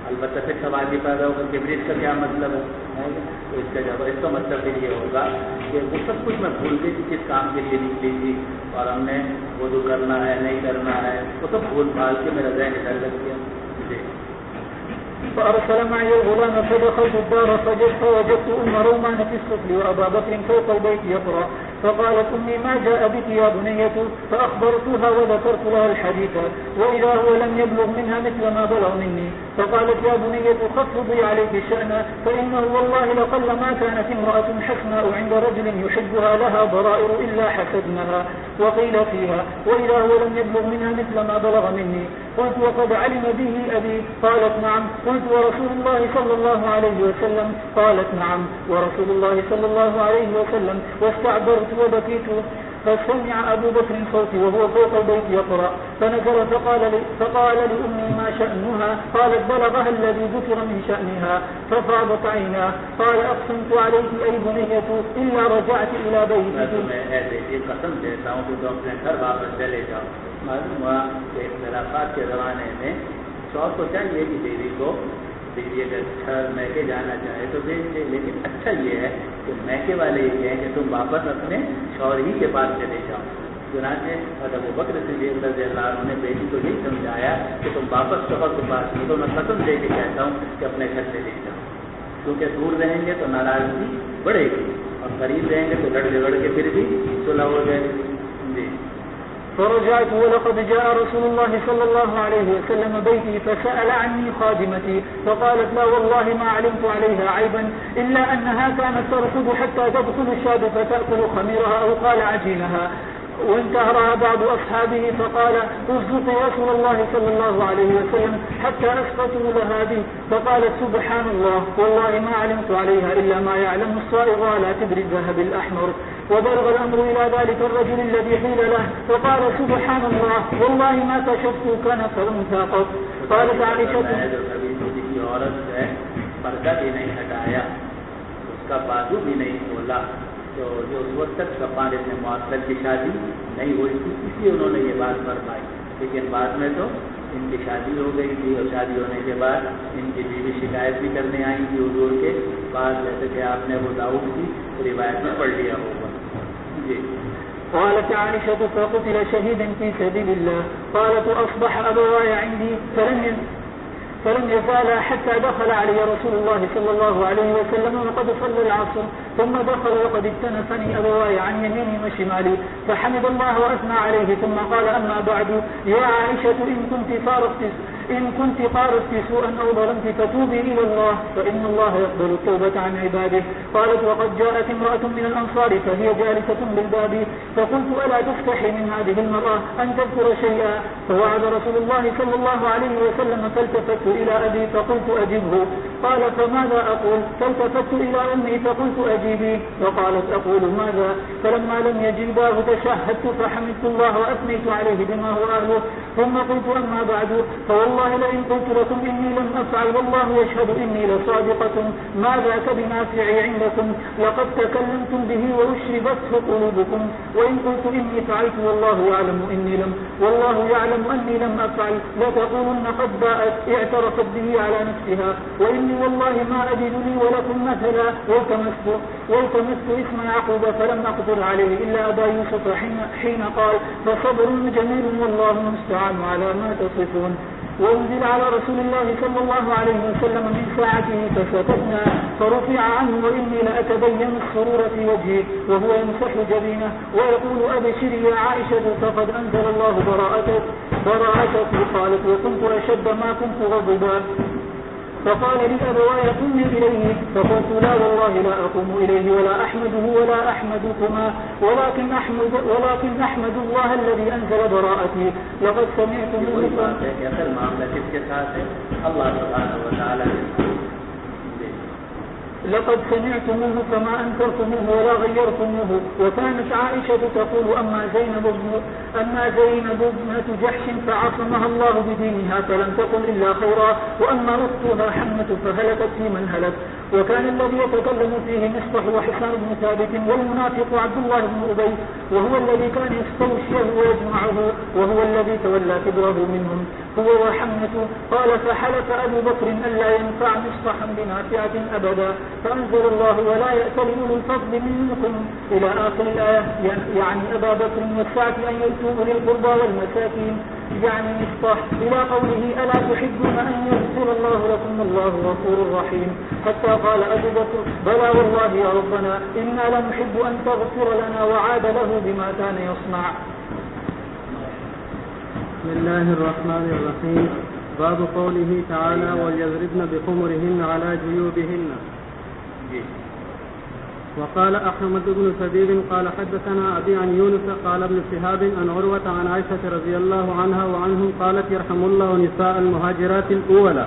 البتہ پھر سوال یہ پیدا ہوگا کہ برج کا کیا مطلب ہے، تو اس کا جواب اس کا مطلب پھر یہ ہوگا کہ وہ سب کچھ میں بھول گئی کہ کس کام کے لیے نکلی تھی اور ہم نے وضو کرنا ہے نہیں کرنا ہے، وہ سب بھول بھال کے میرا ذہن ادھر لگ گیا۔ جی فأرسل معي الغلام فدخلت الدار فوجدت أم رومان في السفل وأبا بكر فوق البيت يقرأ، فقالت أمي ما جاء بك يا بنية؟ فأخبرتها وذكرت لها الحديث وإذا هو لم يبلغ منها مثل ما بلغ مني، فقالت يا بنية خفضي عليك الشأن، فإنه والله لقل ما كانت امرأة حسناء عند رجل يحبها لها ضرائر إلا حسدنها، وقيل فيها وإذا هو لم يبلغ منها مثل ما بلغ مني. قلت وقد علم به أبي؟ قالت نعم. قلت ورسول الله صلى الله عليه وسلم؟ قالت نعم ورسول الله صلى الله عليه وسلم. واستعبرت وبكيت، فسمع أبو بكر صوتي وهو فوق البيت يقرأ، فنزل فقال لأمي ما شأنها؟ قالت بلغها الذي ذكر من شأنها، ففاضت عيناه. قال أقسمت عليك أي بنية إلا رجعت إلى بيتك. قسم دیتا ہوں کہ تم اپنے گھر واپس چلے جاؤ۔ معلوم ہوا کہ اختلافات کے زمانے میں شوہر کو چاہیے کہ بیوی کو اگر گھر میکے جانا چاہے تو بھیج دے، لیکن اچھا یہ ہے کہ میکے والے یہ کہیں کہ تم واپس اپنے شوہر ہی کے پاس چلے جاؤ۔ چنانچہ ابو بکر صدیق رضی اللہ عنہ نے بیٹی کو یہی سمجھایا کہ تم واپس شوہر کے پاس نہیں، تو میں قسم دے کے کہتا ہوں کہ اپنے گھر چلے جاؤ، کیونکہ دور رہیں گے تو ناراضگی بڑھے گی اور قریب رہیں گے تو لڑ جھگڑ کے پھر بھی صلح ہو جائے گی۔ جی فرجعت ولقد جاء رسول الله صلى الله عليه وسلم بيتي فسأل عني خادمتي فقالت لا والله ما علمت عليها عيبا إلا أنها كانت تركض حتى تدخل الشاب فتأكل خميرها أو قال عجينها. وانتهرها بعض أصحابه فقال اصدق رسول الله صلى الله عليه وسلم حتى أسقطوا لها به، فقالت سبحان الله والله ما علمت عليها إلا ما يعلم الصائغ على تبر الذهب الأحمر. وبلغ الأمر إلى ذلك الرجل الذي قيل له فقال سبحان الله والله ما كشفت كنف أنثى قط. قالت عائشة عورت ہے پردہ بھی نہیں ہٹایا، اس کا بازو بھی نہیں کھولا، تو جو اس وقت تک کفارے میں معطل کی شادی نہیں ہوئی تھی، اس لیے انہوں نے یہ بات فرمائی، لیکن بعد میں تو ان کی شادی ہو گئی تھی اور شادی ہونے کے بعد ان کی بیوی شکایت بھی کرنے آئی تھی حضور کے بعد، جیسے کہ آپ نے وہ داؤد کی روایت میں پڑھ لیا ہوگا۔ جی قالت عائشة فقتل شهيدا في سبيل الله. قالت أصبح أبواي عندي فلم يزالا حتى دخل علي رسول الله صلى الله عليه وسلم وقد صلى العصر، ثم دخل وقد اكتنفني أبواي عن يميني وشمالي، فحمد الله وأثنى عليه ثم قال أما بعد يا عائشة إن كنت قارفت سوءا أو ظلمت فتوبي إلى الله فإن الله يقبل التوبة عن عباده. قالت وقد جاءت امرأة من الأنصار فهي جالسة بالباب، فقلت ألا تستحي من هذه المرأة أن تذكر شيئا؟ فوعد رسول الله صلى الله عليه وسلم فالتفت إلى أبي فقلت أجبه. قال فماذا أقول؟ فالتفت إلى أمي فقلت أجيبي، فقالت أقول ماذا؟ فلما لم يجيباه تشهدت فحمدت الله وأثنيت عليه بما هو أهله، ثم قلت أما بعد فوالله لئن قلت لكم إني لم أفعل والله يشهد إني لصادقة ما ذاك بنافعي عندكم، لقد تكلمتم به وأشربته قلوبكم، وإن قلت إني فعلت والله يعلم أني لم أفعل لتقولن قد باءت اعترفت به على نفسها، وإني والله ما أجد لي ولكم مثلا. والتمست اسم يعقوب فلم أقدر عليه إلا أبا يوسف حين قال فصبر جميل والله المستعان على ما تصفون. وانزل على رسول الله صلى الله عليه وسلم من ساعته فسكتنا فرفع عنه وإني لأتبين السرور في وجهه وهو يمسح جبينه ويقول أبشري يا عائشة فقد أنزل الله براءتك. قالت وكنت أشد ما كنت غضبا، فقال لي أبواي قمي إليه، فقلت لا والله لا أقوم إليه ولا أحمده ولا أحمدكما ولكن أحمد الله الذي أنزل براءتي. لقد سمعت منكم اللہ سبحانہ و تعالی لقد سمعتموه فما أنكرتموه ولا غيرتموه. وكانت عائشة تقول أما زينب ابنة جحش فعصمها الله بدينها فلم تقل إلا خيرا، وأما أختها حمة فهلكت في من هلك. وكان الذي يتكلم فيه مصطح وحسان بن ثابت، والمنافق عبد الله بن أبي، وهو الذي كان يستوشيه ويجمعه، وهو الذي تولى كبره منهم هو وحمة. قال فحلف أبو بكر ألا ينفع مصطحا بنافعة أبدا، فأنزل الله ولا يأتل أولو الفضل منكم إلى آخر الآية، يعني أبا بكر والسعة أن يؤتوا أولي القربى والمساكين، يعني مصطح، إلى قوله ألا تحبون أن يغفر الله لكم الله غفور رحيم، حتى قال أبو بكر بلى والله يا ربنا إنا لنحب أن تغفر لنا، وعاد له بما كان يصنع. بسم الله الرحمن الرحيم. باب قوله تعالى وليضربن بخمرهن على جيوبهن. وقال أحمد بن سبيل قال حدثنا أبي عن يونس قال ابن شهاب عن عروة عن عائشة رضي الله عنها وعنهم قالت يرحم الله نساء المهاجرات الأولى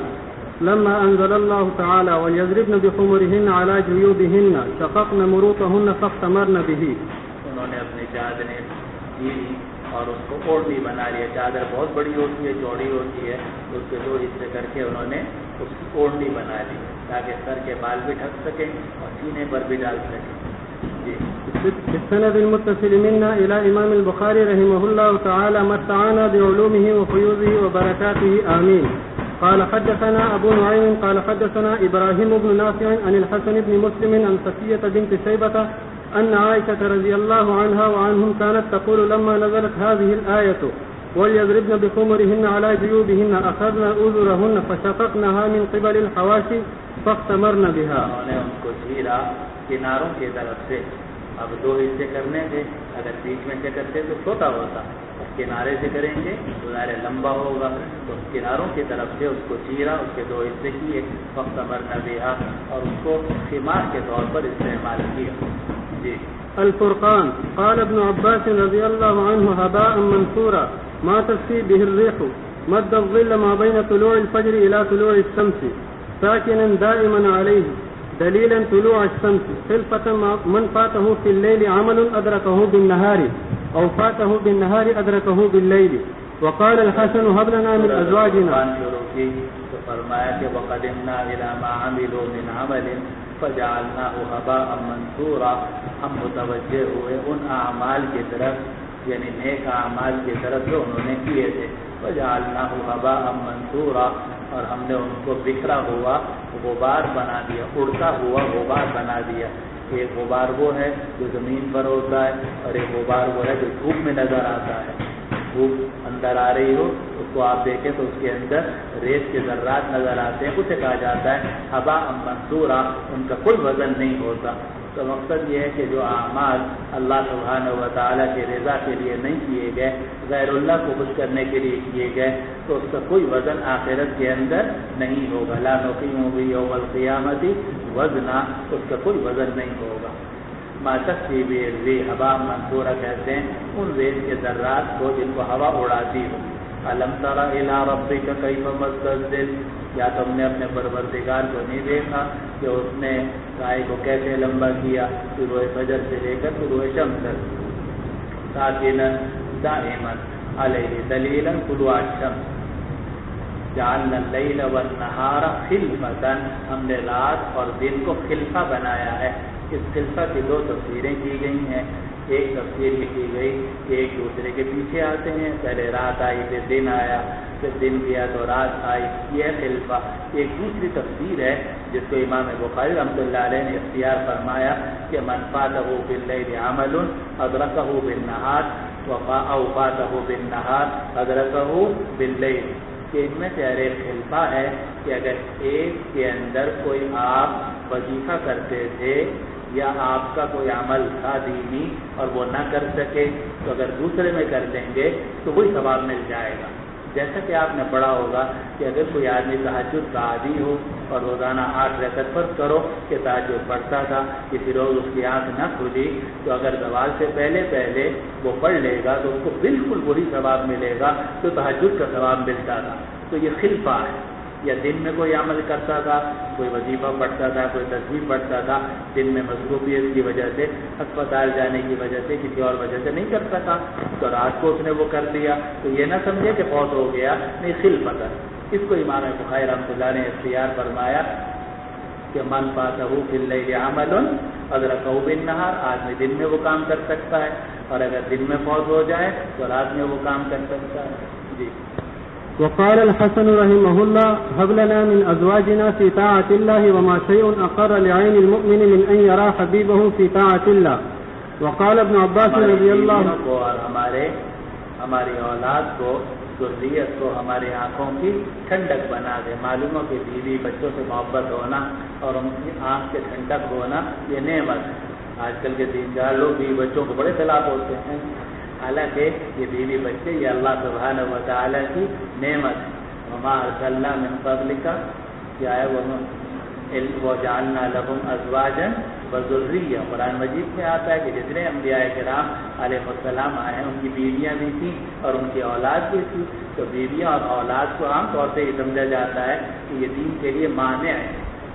لما أنزل الله تعالى وليضربن بخمرهن على جيوبهن شققن مروطهن فاختمرن به. انہوں نے اپنی چادریں لی اور اس کو اوڑھنی بنا لیا. چادر بہت بڑی ہوتی ہے، چوڑی ہوتی ہے، اس کے 2 حصے کر کے انہوں نے اس کی اوڑھنی بنا لی تاکہ سر کے بال بھی ڈھک سکیں اور سینے پر بھی ڈال سکیں. بالسند المتصل منا إلى إمام البخاري رحمه الله تعالى متعنا بعلومه وفيوضه وبركاته آمين. قال حدثنا أبو نعيم قال حدثنا إبراهيم بن نافع عن الحسن بن مسلم عن صفية بنت شيبة أن عائشة رضي الله عنها وعنهم كانت تقول لما نزلت هذه الآية وليضربن بخمرهن على جيوبهن أخذنا أذرهن فشققنها من قبل الحواشي فاختمرن بها. انہوں نے ان کو جھیرا کناروں کی طرف سے. اب 2 حصے کرنے تھے، اگر بیچ میں سے کرتے تو چھوٹا ہوتا، اور کنارے سے کریں گے تو ظاہر لمبا ہوگا. تو کناروں کی طرف سے اس کو چیرا، اس کے 2 حصے کیے، فاختمرن بها، اور اس کو خمار کے طور پر استعمال کیا. الفرقان. قال ابن عباس رضي الله عنه هباء منثورا ما تسفي به الريح مد الظل ما بين طلوع الفجر إلى طلوع الشمس ساكنا دائما عليه دليلا طلوع الشمس خلفة من فاته في الليل عمل أدركه بالنهار أو فاته بالنهار أدركه بالليل. وقال الحسن هب لنا من أزواجنا. تو فرمایا کہ وقدمنا إلى ما عملوا من عمل فجعلناه هباء منثورا. ہم متوجہ ہوئے ان اعمال کی طرف، یعنی نیک اعمال کی طرف جو انہوں نے کیے تھے. فجعلناه هباء منثورا، اور ہم نے ان کو بکھرا ہوا غبار بنا دیا، اڑتا ہوا غبار بنا دیا. ایک غبار وہ ہے جو زمین پر ہوتا ہے، اور ایک غبار وہ ہے جو دھوپ میں نظر آتا ہے. دھوپ اندر آ رہی ہو اس کو آپ دیکھیں تو اس کے اندر ریت کے ذرات نظر آتے ہیں، اسے کہا جاتا ہے ہباء منثورا. ان کا کوئی وزن نہیں ہوتا. تو مقصد یہ ہے کہ جو اعمال اللہ سبحانہ و تعالیٰ کی رضا کے لیے نہیں کیے گئے، غیر اللہ کو خوش کرنے کے لیے کیے گئے، تو اس کا کوئی وزن آخرت کے اندر نہیں ہوگا. لا نقیم بیوم القیامت وزنا، اس کا کوئی وزن نہیں ہوگا. ما تسفی به الريح ہباء منثورا کہتے ہیں ان ریت کے ذرات کو جن کو ہوا اڑاتی ہو. الم تر الی ربک کیف مد الظل، کیا تم نے اپنے پروردگار کو نہیں دیکھا کہ اس نے رائے کو کیسے لمبا کیا طلوع فجر سے لے کر طلوع شمس تک. ساکنا دائما علیہ دلیلا طلوع الشمس. جعلنا اللیل والنہار خلفۃ، ہم نے رات اور دن کو خلفہ بنایا ہے. اس خلفہ کی 2 تفسیریں کی گئی ہیں. ایک تفسیر یہ کی گئی کہ ایک دوسرے کے پیچھے آتے ہیں، پہلے رات آئی پھر دن آیا، پھر دن گیا تو رات آئی، یہ خلفہ. ایک دوسری تفسیر ہے جس کو امام بخاری رحمۃ اللہ علیہ نے اختیار فرمایا کہ من فاتہ باللیل عمل ادرکہ بالنہار او فاتہ بالنہار ادرکہ باللیل، کہ ان میں سے ایک خلفہ ہے کہ اگر ایک کے اندر کوئی آپ وظیفہ کرتے تھے یا آپ کا کوئی عمل تھا دینی اور وہ نہ کر سکے تو اگر دوسرے میں کر دیں گے تو وہی ثواب مل جائے گا. جیسا کہ آپ نے پڑھا ہوگا کہ اگر کوئی آدمی تہجد کا عادی ہو اور روزانہ 8 رکعت فرض کرو کہ تہجد پڑھتا تھا، کسی روز اس کی آنکھ نہ کھلی تو اگر زوال سے پہلے وہ پڑھ لے گا تو اس کو بالکل وہی ثواب ملے گا جو تہجد کا ثواب ملتا تھا. تو یہ خلفہ ہے. یا دن میں کوئی عمل کرتا تھا، کوئی وظیفہ پڑھتا تھا، کوئی تسبیح پڑھتا تھا، دن میں مصروفیت کی وجہ سے، اسپتال جانے کی وجہ سے، کسی اور وجہ سے نہیں کر سکا تو رات کو اس نے وہ کر لیا، تو یہ نہ سمجھے کہ فوت ہو گیا، نہیں خلفت۔ اس کو امام بخاری رحمۃ اللہ نے اختیار فرمایا کہ من فاتہ فی اللیل عمل ادرکہ بالنہار، آدمی دن میں وہ کام کر سکتا ہے، اور اگر دن میں فوت ہو جائے تو رات میں وہ کام کر سکتا ہے۔ جی۔ وقال الحسن رحمه الله هب لنا من ازواجنا في طاعة الله وما شيء اقر لعين المؤمن من ان يرى حبيبه في طاعة الله۔ وقال ابن عباس رضی اللہ عنہ اور ہماری اولاد کو، ذریت کو ہماری آنکھوں کی ٹھنڈک بنا دے۔ معلوم ہو کہ بیوی بچوں سے محبت ہونا اور ان کی آنکھ کے ٹھنڈک ہونا یہ نعمت ہے۔ آج کل کے دیندار لوگ بیوی بچوں کو بڑے خلاف ہوتے ہیں، حالانکہ یہ بیوی بچے یہ اللہ سبحانہ و تعالیٰ کی نعمت ہے۔ وما ارسلنا من قبلک، کیا ہے وہ جعلنا لهم ازواجا وذریہ، قرآن مجید میں آتا ہے کہ جتنے انبیاء کرام علیہ السلام آئے ہیں ان کی بیویاں بھی تھیں اور ان کی اولاد بھی تھی، تو بیویاں اور اولاد کو عام طور سے یہ سمجھا جاتا ہے کہ یہ دین کے لیے مانع ہے،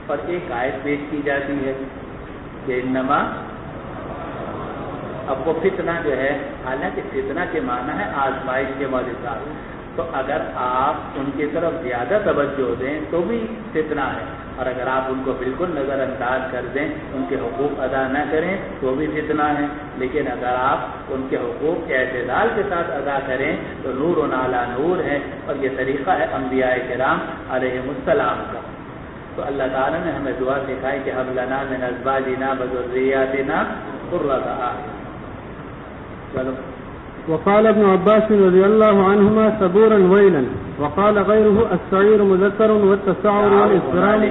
اور ایک آیت پیش کی جاتی ہے کہ انما، اب وہ فتنہ جو ہے، حالانکہ فتنہ کے معنی ہے آزمائش کے موجودات، تو اگر آپ ان کی طرف زیادہ توجہ دیں تو بھی فتنہ ہے، اور اگر آپ ان کو بالکل نظر انداز کر دیں، ان کے حقوق ادا نہ کریں تو بھی فتنہ ہے، لیکن اگر آپ ان کے حقوق کے اعتدال کے ساتھ ادا کریں تو نور علی نور ہے، اور یہ طریقہ ہے انبیاء کرام علیہم السلام کا۔ تو اللہ تعالیٰ نے ہمیں دعا سکھائی کہ هب لنا من ازواجنا وذریاتنا قرۃ اعین۔ چلو۔ وقال ابن عباس رضی اللہ عنہما صبورا ویلا، وقال غیرہ السعیر مذکر والتسعر والاضطرام۔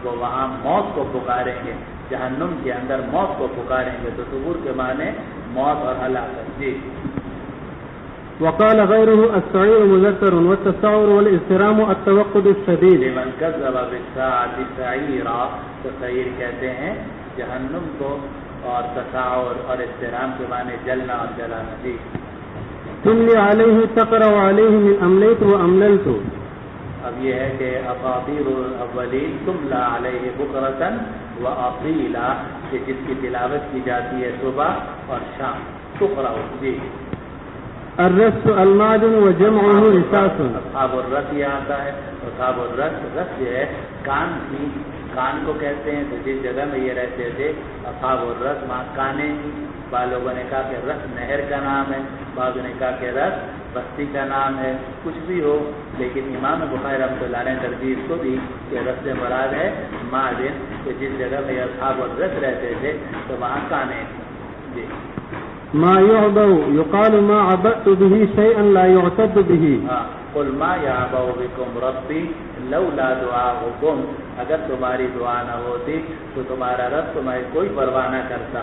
وہ وہاں موت کو پکاریں گے، جہنم کے اندر موت کو پکاریں گے، تو صبور کے معنی موت اور ہلاکت۔ جی۔ وقال غیرہ السعیر مذکر والتسعر والاضطرام التوقد الشدید۔ لمن کذب بالساعۃ سعیرا، تو سعیر کہتے ہیں جہنم کو، اور تسعر اور اضطرام کے معنی جلنا اور جلانا۔ جی۔ تملی علیہ تقرأ علیہ من املیت و امللت۔ اب یہ ہے کہ اساطیر الاولین تملا علیہ بکرۃ و اصیلا، کہ جس کی تلاوت کی جاتی ہے صبح اور شام، تقرأ۔ جی۔ الرس المعدن وجمعه رساس۔ اصحاب الرس یہ آتا ہے، اصحاب الرس، رس یہ ہے کان کو کہتے ہیں، تو جس جگہ میں یہ رہتے تھے اصحاب الرس وہاں کانے، بعض لوگوں نے کہا کہ رس نہر کا نام ہے، بعض نے کہا کہ رس بستی کا نام ہے، کچھ بھی ہو، لیکن امام بخاری رحمۃ اللہ نے ترجیح کو دی کہ رس سے مراد ہے معدن، کہ جس جگہ میں اصحاب الرس رہتے تھے تو وہاں کانے۔ جی۔ ما يعبأ يقال ما عبأت به شيئا لا يعتد به۔ قل ما يعبأ بكم ربي لولا دعاؤكم، اگر تمہاری دعا نہ ہوتی تو تمہارا رب تمہیں کوئی پرواہ نہ کرتا۔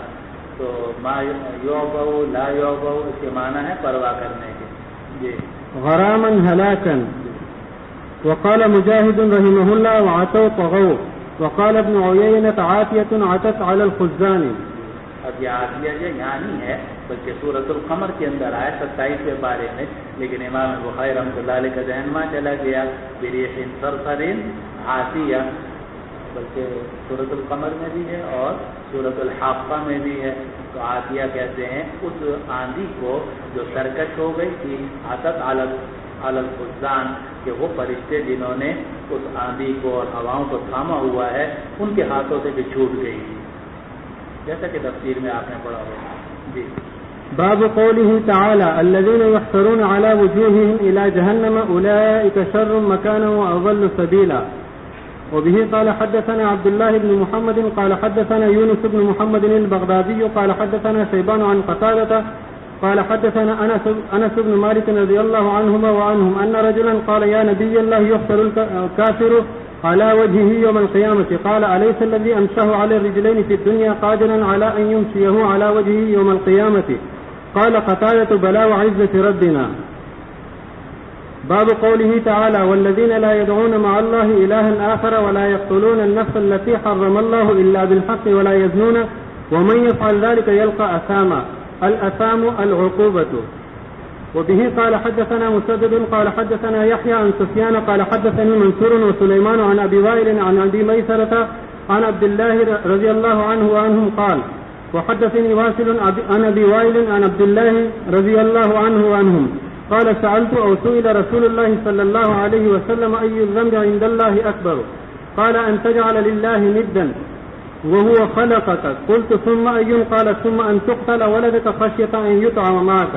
تو ما يعبأ لا يعبأ اس کے معنی ہے پرواہ کرنے کے۔ جی۔ غراما هلاكا۔ وقال مجاهد رحمه الله وعتوا طغوا۔ وقال ابن عيينة عاتية عتت على الخزان۔ اب یہ عاتیہ یہاں نہیں ہے بلکہ سورۃ القمر کے اندر آئے 27ویں پارے میں، لیکن امام بخاری رحمۃ اللہ علیہ کا ذہن میں چلا گیا بریح صرصر عاتیہ، بلکہ سورۃ القمر میں بھی ہے اور سورۃ الحاقہ میں بھی ہے۔ تو عاتیہ کہتے ہیں اس آندھی کو جو سرکش ہو گئی تھی، عتت علی الخزان، کہ وہ فرشتے جنہوں نے اس آندھی کو اور ہواؤں کو تھاما ہوا ہے ان کے ہاتھوں سے بھی چھوٹ گئی تھی، جیسا کہ تفسیر میں آپ نے پڑھا ہوگا۔ جی۔ باب قوله تعالى الذين يحشرون على وجوههم إلى جهنم أولئك شر مكانا وأضل سبيلا۔ وبه قال حدثنا عبد الله بن محمد قال حدثنا يونس بن محمد البغدادي قال حدثنا شيبان عن قتادة قال حدثنا أنس بن مالك رضي الله عنهما وعنهم أن رجلا قال يا نبي الله يحشر الكافر على وجهه يوم القيامة قال أليس الذي أمشاه على الرجلين في الدنيا قادرا على أن يمشيه على وجهه يوم القيامة قال قتادة بلى وعزة ربنا۔ باب قوله تعالى والذين لا يدعون مع الله إلها آخر ولا يقتلون النفس التي حرم الله إلا بالحق ولا يزنون ومن يفعل ذلك يلقى أثاما۔ الأثام العقوبة۔ وبه قال حدثنا مسدد قال حدثنا يحيى عن سفيان قال حدثني منصور وسليمان عن أبي وائل عن أبي ميسرة عن عبد الله رضي الله عنه وعنهم قال وحدثني واصل عن أبي وائل عن عبد الله رضي الله عنه وعنهم قال سألت أو سئل رسول الله صلى الله عليه وسلم أي الذنب عند الله أكبر قال أن تجعل لله ندا وهو خلقك قلت ثم أي قال ثم أن تقتل ولدك خشية أن يطعم معك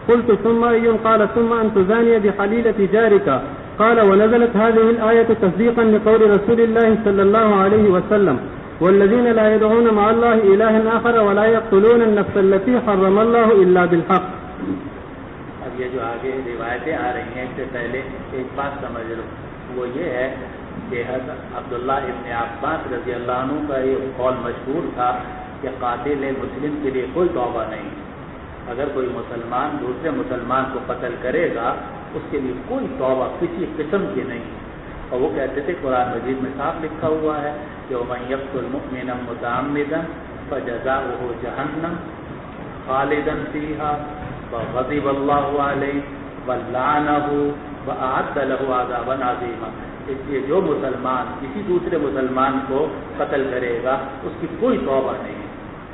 قلت ثم أي قال ثم أن تزاني بحليلة جارك قال ونزلت هذه الآية تصديقا لقول رسول الله صلى الله عليه وسلم والذين لا يدعون مع الله إلها آخر ولا يقتلون النفس التي حرم الله إلا بالحق. اب یہ جو آگے روایتیں آ رہی ہیں اس سے پہلے ایک بات سمجھ لو، وہ یہ ہے کہ حضرت عبداللہ ابن عباس رضی اللہ عنہ کا یہ قول مشہور تھا کہ قاتل مسلم کے لیے کوئی توبہ نہیں. اگر کوئی مسلمان دوسرے مسلمان کو قتل کرے گا اس کے لیے کوئی توبہ کسی قسم کی نہیں. اور وہ کہتے تھے قرآن مجید میں صاف لکھا ہوا ہے کہ وَمَن يَقْتُلْ مُؤْمِنًا مُتَعَمِّدًا فَجَزَاؤُهُ جَهَنَّمُ خَالِدًا فِيهَا وَغَضِبَ اللَّهُ عَلَيْهِ وَلَعَنَهُ وَأَعَدَّ لَهُ عَذَابًا عَظِيمًا. اس لیے جو مسلمان کسی دوسرے مسلمان کو قتل کرے گا اس کی کوئی توبہ نہیں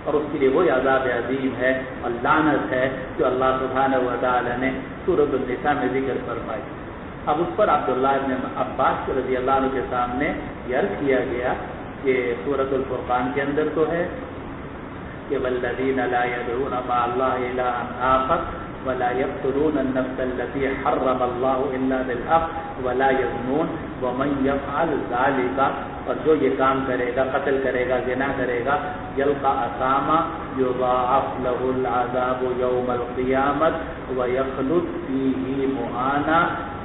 اور اس کے لیے وہی عذاب عظیم ہے اور لعنت ہے جو اللہ سبحانہ و تعالی نے سورۃ النساء میں ذکر فرمائی. اب اس پر عبداللہ ابن عباس رضی اللہ عنہ کے سامنے یہ عرض کیا گیا کہ سورۃ الفرقان کے اندر تو ہے کہ والذین لا يدعون مع الله إلها آخر ولا يقتلون النفس التي حرم الله إلا بالحق ولا يزنون ومن يفعل ذلك، اور جو یہ کام کرے گا قتل کرے گا زنا کرے گا یلقى أثاما يضاعف له العذاب يوم القيامة ويخلد فيه مهانا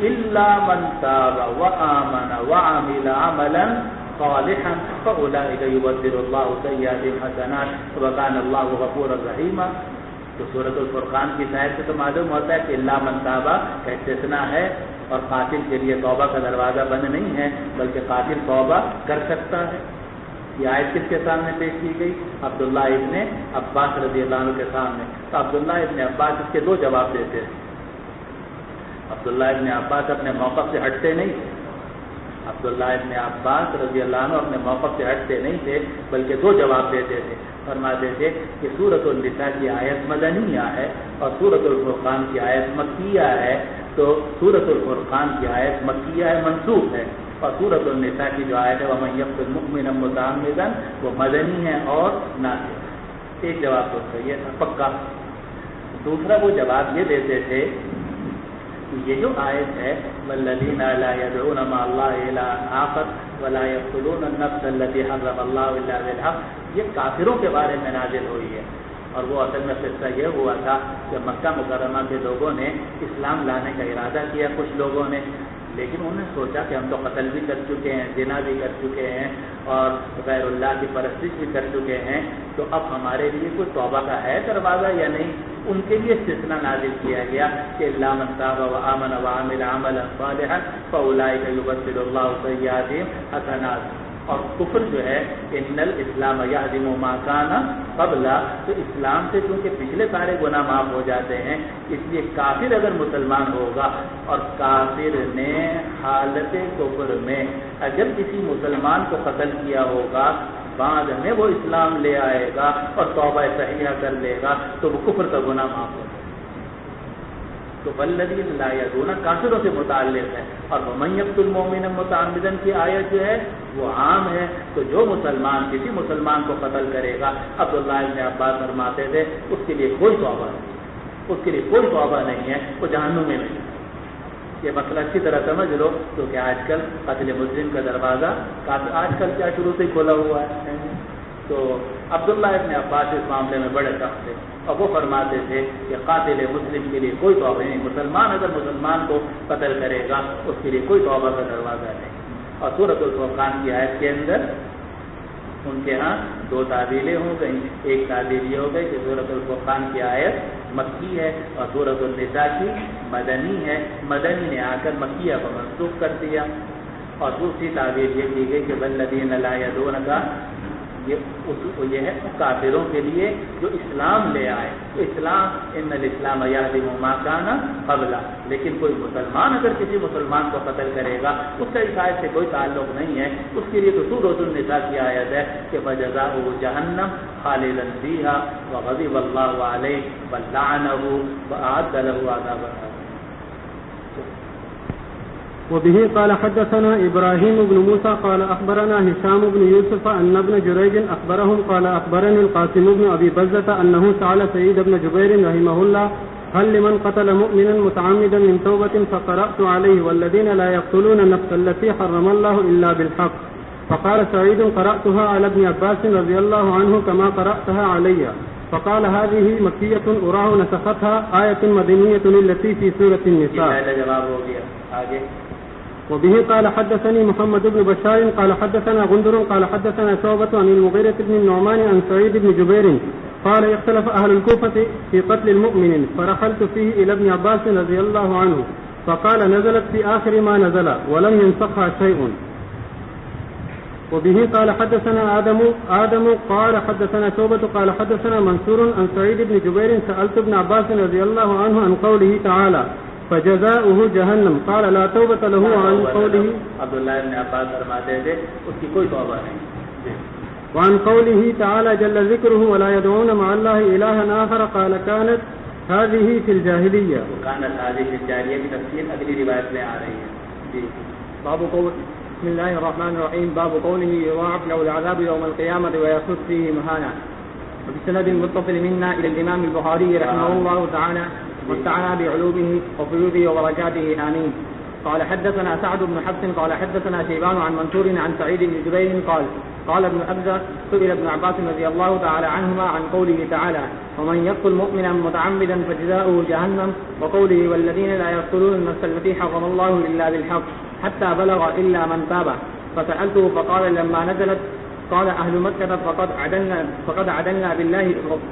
إلا من تاب وآمن وعمل عملا صالحا فأولئك يبدل الله سيئاتهم حسنات وكان الله غفورا رحيما. تو سورۃ الفرقان کی آیت سے تو معلوم ہوتا ہے کہ الا من تابا کا استثناء ہے اور قاتل کے لیے توبہ کا دروازہ بند نہیں ہے بلکہ قاتل توبہ کر سکتا ہے. یہ آیت کس کے سامنے پیش کی گئی؟ عبداللہ ابن عباس رضی اللہ عنہ کے سامنے. تو عبداللہ ابن عباس اس کے دو جواب دیتے ہیں. عبداللہ ابن عباس اپنے موقف سے ہٹتے نہیں تھے. عبداللہ ابن عباس رضی اللہ عنہ اپنے موقف سے ہٹتے نہیں تھے بلکہ دو جواب دیتے تھے. فرماتے تھے کہ سورۃ النساء کی آیت مدنیہ ہے اور سورۃ الفرقان کی آیت مکیہ ہے. تو سورۃ الفرقان کی آیت مکیہ ہے، منسوخ ہے، اور سورۃ النساء کی جو آیت ہے وَمَن يَقْتُلْ مُؤْمِنًا مُتَعَمِّدًا وہ مدنی ہے اور ناسخ. ایک جواب تو صحیح ہے پکا. دوسرا وہ جواب یہ دیتے تھے یہ جو آیت ہے والذین لا يدعون مع الله إلها آخر ولا يقتلون النفس التي حرم الله إلا بالحق، یہ کافروں کے بارے میں نازل ہوئی ہے. اور وہ اصل میں قصہ یہ ہوا تھا کہ مکہ مکرمہ کے لوگوں نے اسلام لانے کا ارادہ کیا کچھ لوگوں نے، لیکن انہوں نے سوچا کہ ہم تو قتل بھی کر چکے ہیں، زنا بھی کر چکے ہیں اور غیر اللہ کی پرستش بھی کر چکے ہیں، تو اب ہمارے لیے کوئی توبہ کا ہے دروازہ یا نہیں. ان کے لیے استثناء نازل کیا گیا کہ الا من تاب وآمن وعمل عملا صالحا فاولئک یبدل اللہ سیئاتہم حسنات. اور کفر جو ہے ان الاسلام یہدم ما کان قبل، تو اسلام سے چونکہ پچھلے سارے گناہ معاف ہو جاتے ہیں اس لیے کافر اگر مسلمان ہوگا اور کافر نے حالت کفر میں اگر کسی مسلمان کو قتل کیا ہوگا بعد میں وہ اسلام لے آئے گا اور توبہ صحیحہ کر لے گا تو وہ کفر کا گناہ معاف ہوگا. تو والذین لا یدعون کافروں سے متعلق ہے. اور وَمَن يَقْتُلْ مُؤْمِنًا مُتَعَمِّدًا کی آیت جو ہے وہ عام ہے. تو جو مسلمان کسی مسلمان کو قتل کرے گا عبداللہ ابن عباس فرماتے تھے اس کے لیے کوئی توبہ نہیں، اس کے لیے کوئی توبہ نہیں ہے، وہ جہنم میں نہیں. یہ مسئلہ اچھی طرح سمجھ لو کیونکہ آج کل قتل مسلم کا دروازہ آج کل کیا شروع سے کھلا ہوا ہے. تو عبداللہ ابن عباس اس معاملے میں بڑے سخت تھے اور وہ فرماتے تھے کہ قاتل مسلم کے لیے کوئی توبہ نہیں. مسلمان اگر مسلمان کو قتل کرے گا اس کے لیے کوئی توبہ کا دروازہ نہیں. اور سورۃ الفرقان کی آیت کے اندر ان کے ہاں دو تعبیریں ہو گئیں. ایک تعبیر یہ ہو گئی کہ سورۃ الفرقان کی آیت مکی ہے اور سورۃ النساء کی مدنی ہے، مدنی نے آ کر مکیہ کو منسوخ کر دیا. اور دوسری تعبیر یہ کی گئی کہ والذین لا یدعون کا یہ ہے کافروں کے لیے جو اسلام لے آئے. تو اسلام ان الاسلام یہدم ما کان قبل، لیکن کوئی مسلمان اگر کسی مسلمان کو قتل کرے گا اس کا اس آیت سے کوئی تعلق نہیں ہے. اس کے لیے تو سورۃ النساء کی آیت ہے کہ فجزاؤہ جہنم خالدا فیہا وغضب اللہ علیہ ولعنہ واعد له عذابا. وبه قال حدثنا إبراهيم بن موسى قال أخبرنا هشام بن يوسف أن ابن جريج أخبرهم قال أخبرني القاسم بن أبي بزة أنه سأل سعيد بن جبير رحمه الله هل لمن قتل مؤمنا متعمدا من توبة فقرأت عليه والذين لا يقتلون النفس التي حرم الله إلا بالحق. فقال سعيد قرأتها على ابن عباس رضي الله عنه كما قرأتها علي. فقال هذه مكية أراه نسختها آية مدنية التي في سورة النساء. وبه قال حدثني محمد بن بشار قال حدثنا غندر قال حدثنا شعبة عن المغيرة بن النعمان عن سعيد بن جبير قال اختلف أهل الكوفة في قتل المؤمن فرحلت فيه إلى ابن عباس رضي الله عنه فقال نزلت في آخر ما نزل ولم ينسخها شيء. وبه قال حدثنا آدم قال حدثنا شعبة قال حدثنا منصور عن سعيد بن جبير سألت ابن عباس رضي الله عنه عن قوله تعالى فجزاؤه جہنم قال لا توبة له عن قوله. عبداللہ ابن عباس فرماتے تھے اس کی کوئی توبہ نہیں. وعن قوله تعالى جل ذكره ولا يدعون مع الله إلها آخر قال كانت هذه في الجاهلية. كانت هذه في الجاهلية کی تفصیل اگلی روایت میں آ رہی ہے. باب قول بسم الله الرحمن الرحيم باب قوله يضاعف له العذاب يوم القيامة ويخف فيه مهانا. وبسند المتصل منا إلى الإمام البخاري رحمه الله تعالى واستعنا بعلومه وفيوضه وبركاته آمين. قال حدثنا سعد بن حفص قال حدثنا شيبان عن منصور عن سعيد بن جبير قال ابن أبزة سئل ابن عباس رضي الله تعالى عنهما عن قوله تعالى ومن يقتل مؤمنا متعمدا فجزاؤه جهنم وقوله والذين لا يقتلون النفس التي حرم الله إلا بالحق حتى بلغ إلا من تاب. فسألته فقال لما نزلت قال أهل مكة فقد عدلنا بالله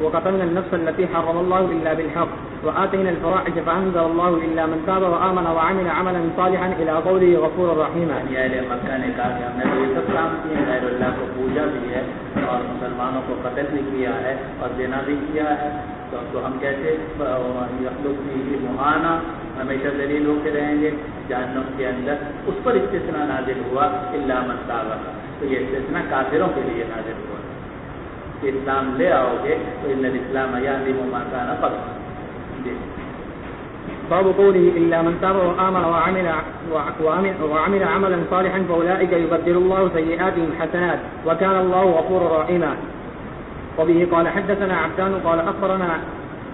وقتلنا النفس التي حرم الله إلا بالحق وآتينا الفواحش فأنزل الله إلا من تاب وآمن وعمل عملا صالحا إلى قوله غفورا رحيما. یہ اہل مکہ نے کہا کہ ہم نے تو یہ سب کام کیے، غیر اللہ کو پوجا بھی ہے اور مسلمانوں کو قتل بھی کیا ہے اور دینا بھی کیا ہے، تو ہم کیسے یخلق فیہ مہانا ہمیشہ ذلیل ہو کے رہیں گے جہنم کے اندر. اس پر استثناء نازل ہوا الا من تاب. تو یہ استثناء کافروں کے لیے نازل ہوا کہ اسلام لے آؤ گے تو ان الاسلام یہدم ما کان قبل. باب قوله إلا من تاب وآمن وعمل عملا صالحا فأولئك يبدل الله سيئاتهم حسنات وكان الله غفورا رحيما. وبه قال حدثنا عبدان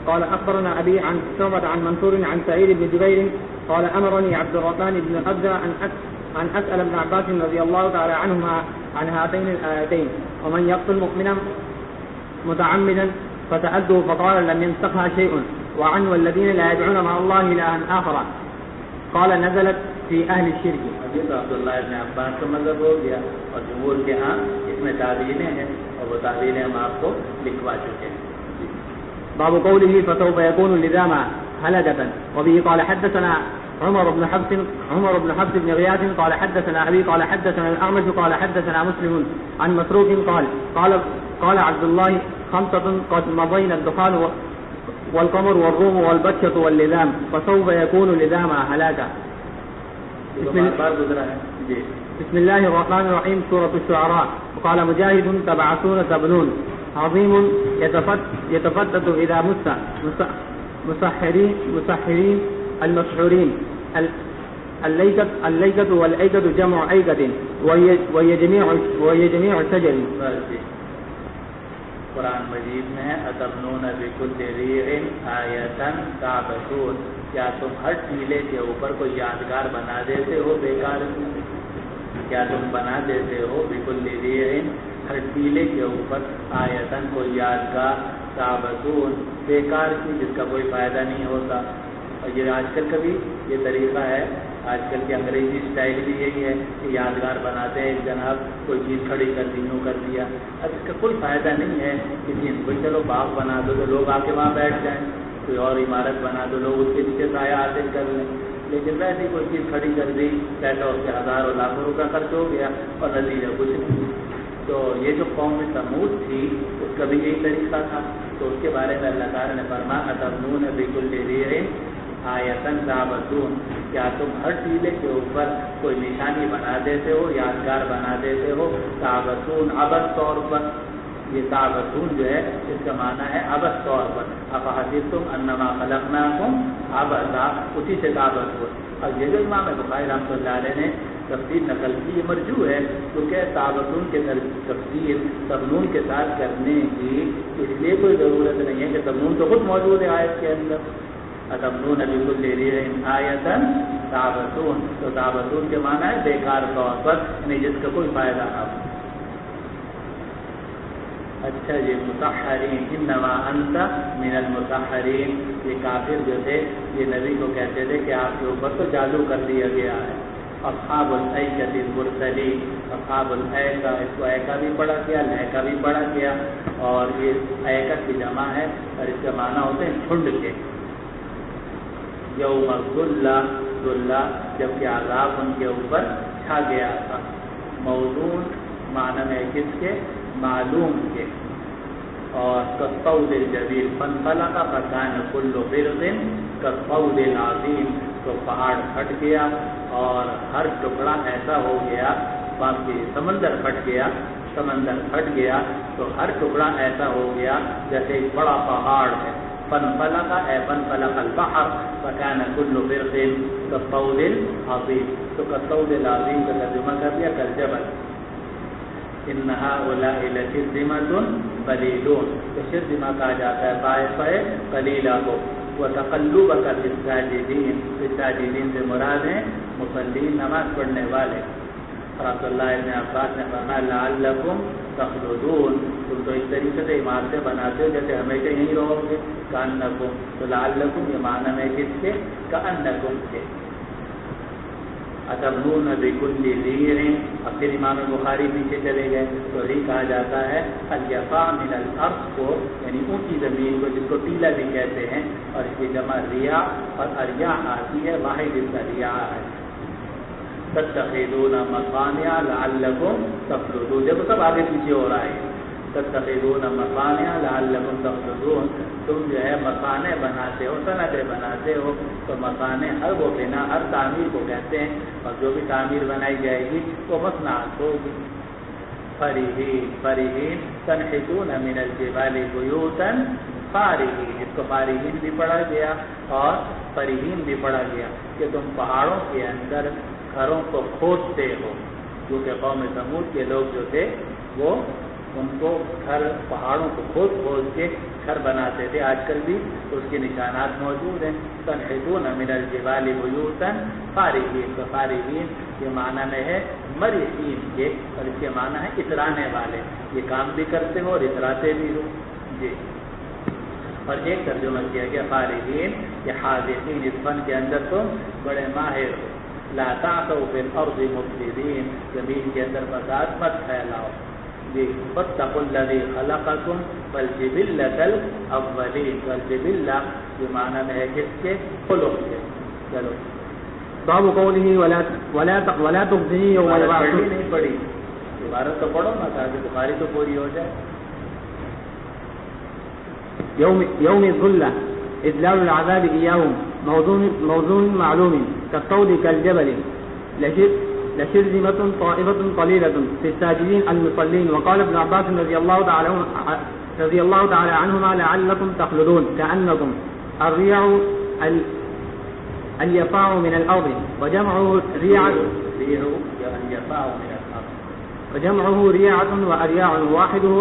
قال أخبرنا أبي عن شعبة عن منصور عن سعيد بن جبير قال أمرني عبد الرحمن بن أبزة أن أسأل ابن عباس رضي الله تعالى عنهما عن هاتين الآيتين ومن يقتل مؤمنا متعمدا فسألته فقال لم ينسخها شيء وعن والذين لا يدعون مع الله إلها آخر قال نزلت في أهل الشرك. ابھی تو عبداللہ ابن عباس کا مذہب ہو گیا اور جمہور کے ہاں اس میں تعویلیں ہیں اور وہ تعویلیں ہم آپ کو لکھوا چکے ہیں. باب قوله فسوف يكون لزاما هلجة. وبه قال حدثنا عمر بن حفص بن غياث قال حدثنا أبي قال حدثنا الأعمش قال حدثنا مسلم عن مسروق قال عبد الله خمسة قد مضينا الدخان والقمر والروم والبطشة واللذام فسوف يكون لزاما هلاكا. بسم الله الرحمن الرحيم سورة الشعراء. وقال مجاهد تبعثون تبنون عظيم يتفتت إذا مسحرين المسحورين الليكة والأيكة جمع أيكة وهي جميع الشجر. قرآن مجید میں ہے اتبنون بکل ریع آیۃ تعبثون. کیا تم ہر ٹیلے کے اوپر کوئی یادگار بنا دیتے ہو بیکار؟ کیا تم بنا دیتے ہو بکل ریع ہر ٹیلے کے اوپر آیتن کوئی یادگار تعبثون بیکار کی جس کا کوئی فائدہ نہیں ہوتا. اور یہ آج کل کا بھی یہ طریقہ ہے، آج کل کے انگریزی اسٹائل بھی یہی ہے کہ یادگار بناتے ہیں جناب کوئی چیز کھڑی کر دی یوں کر دیا. اب اس کا کوئی فائدہ نہیں ہے کسی کوئی چلو باغ بنا دو تو لوگ آ کے وہاں بیٹھ جائیں، کوئی اور عمارت بنا دو لوگ اس کے نیچے سایہ حاصل کر لیں. لیکن ویسے کوئی چیز کھڑی کر دی کہتا اس کے ہزاروں لاکھوں روپیہ خرچ ہو گیا اور نتیجہ کچھ نہیں. تو یہ جو قوم سمود تھی اس کا بھی یہی طریقہ تھا. تو اس کے بارے میں اللہ تعالیٰ نے فرمایا اتبنون بکل ریع آیۃ تعبثون، کیا تم ہر ٹیلے کے اوپر کوئی نشانی بنا دیتے ہو، یادگار بنا دیتے ہو. تعبثون عبث طور پر، یہ تعبثون جو ہے اس کا معنی ہے عبث طور پر. افحسبتم انما خلقناکم عبثا، اسی سے تعبث ہو. اور یہ جو امام بخاری رحمۃ اللہ علیہ نے تفسیر نقل کی یہ مرجوع ہے، کیونکہ تعبثون کے تفسیر تبنون کے ساتھ کرنے کی اس لیے کوئی ضرورت نہیں ہے کہ تبنون تو خود موجود ہے آیت کے اندر. اتبنون بکل ریع آیۃ تعبثون، تو تعبثون کے معنی ہے بیکار طور پر، یعنی جس کا کوئی فائدہ نہ ہو. اچھا جی، مطہرین انما انت من المطہرین، یہ کافر جو تھے یہ نبی کو کہتے تھے کہ آپ کے اوپر تو جادو کر دیا گیا ہے. اصحاب الایکۃ المرسلین، اصحاب الایکہ، اس کو ایکہ بھی پڑھا گیا، لیکہ بھی پڑھا گیا، اور یہ ایکہ کی جمع ہے اور اس کا معنی ہوتے ہیں جھنڈ کے. یوم الظلہ، جبکہ عذاب ان کے اوپر چھا گیا تھا. موضوع معنی میں کس کے؟ معلوم کے. اور کالطود الجبیل فانفلق فکان کل فرق کالطود العظیم، تو پہاڑ پھٹ گیا اور ہر ٹکڑا ایسا ہو گیا، باقی سمندر پھٹ گیا تو ہر ٹکڑا ایسا ہو گیا جیسے ایک بڑا پہاڑ ہے. فانفلق اے فانفلق البحر فکان کل فرق کالطود العظیم، تو کالطود العظیم کا ترجمہ کر دیا کالجبل. ان هؤلاء لشرذمة قلیلون، تو شرذمہ کہا جاتا ہے طائفہ قلیلہ کو. وتقلبک فی الساجدین، الساجدین سے مراد ہیں مصلین، نماز پڑھنے والے. اور عبداللہ ابن عباس نے فرمایا لعلکم تخلدون، تم تو اس طریقے سے عمارتیں بناتے ہو جیسے ہمیشہ یہیں رہو گے. کأنکم، تو لعلکم یہ معنی میں کس کے؟ کأنکم کے. اتبنون بکل ریع، اب پھر امام بخاری پیچھے چلے گئے تو ری کہا جاتا ہے الیفا من الارض کو، یعنی اونچی زمین کو جس کو ٹیلا بھی کہتے ہیں، اور اس کی جمع ریا، اور اریا آتی ہے واحد الریا ہے. تتخذون مصانع لعلکم تخلدون، دیکھو سب آگے پیچھے ہو رہا ہے. تتخذون مصانع لعلکم تخلدون، تم جو ہے مصانع بناتے ہو، صنعتیں بناتے ہو. تو مصانع ہر وہ بنا، ہر تعمیر کو کہتے ہیں، اور جو بھی تعمیر بنائی جائے گی وہ مصنعات ہوگی. فرحین تنحتون من الجبال بیوتا فارحین، اس کو فارحین بھی پڑھا گیا اور فرحین بھی پڑھا گیا کہ تم پہاڑوں کے اندر گھروں کو کھودتے ہو. کیونکہ قوم سمود کے لوگ جو تھے وہ ان کو گھر پہاڑوں کو کھود کے گھر بناتے تھے. آج کل بھی اس کے نشانات موجود ہیں. تنحتون من الجبال بیوتا فارحین، تو فارحین یہ معنی میں ہے مرحین کے، اور اس کے معنی ہے اترانے والے. یہ کام بھی کرتے ہو اور اتراتے بھی ہو. جی، اور ایک ترجمہ کیا گیا فارحین یا حاذقین، اس فن کے اندر تم بڑے ماہر ہو. لا تعثوا فی الارض مفسدین، زمین کے اندر فساد مت پھیلاؤ. جی، واتقوا الذی خلقکم والجبلۃ الاولین، والجبلہ یہ معنی میں ہے کس کے؟ خلق کے. چلو، باب قوله ولا تخزنی یوم یبعثون، نہیں پڑھی عبارت تو پڑھو نا تاکہ بخاری تو پوری ہو جائے. يوم الظلة إذلال العذاب إياهم موضوع معلوم كالطود كالجبل لشرذمة طائفة قليلة في الساجدين المصلين. وقال ابن عباس رضي الله تعالى عنهما لعلكم تخلدون كأنكم الريع اليفاع من الأرض، وجمعه ريعة وأرياع، واحده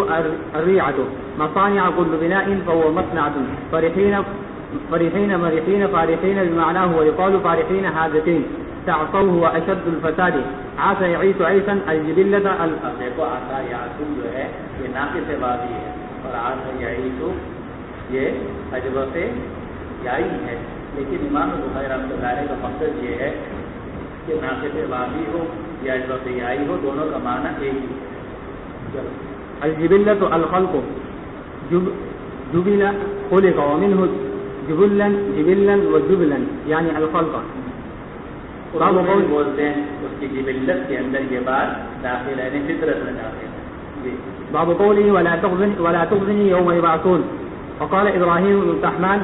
الريعة. مصانع كل بناء فهو مصنعة. فرحين مرحين فارحين بمعناه، ويقال فارحين حاذقين. تعصوه وأشد الفساد. عسى يعيش عيسا الجبلة. دیکھو عسى يعيش جو ہے یہ ناقص بابی ہے، اور عسى يعيش یہ اجوف یائی ہے. لیکن امام بخاری رحمۃ اللہ علیہ کا مقصد یہ ہے کہ ناقص بابی ہو یا اجوف یائی ہو، دونوں کا معنی ایک ہی ہے. الجبلة الخلق، جبل خلق، ومنه جبلا وجبلا يعني الخلق. بولتے ہیں اس کی جبلت کے اندر یہ بات داخل ہے، فطرت میں داخل ہے. باب قوله ولا تخزني يوم يبعثون. وقال إبراهيم بن الرحمن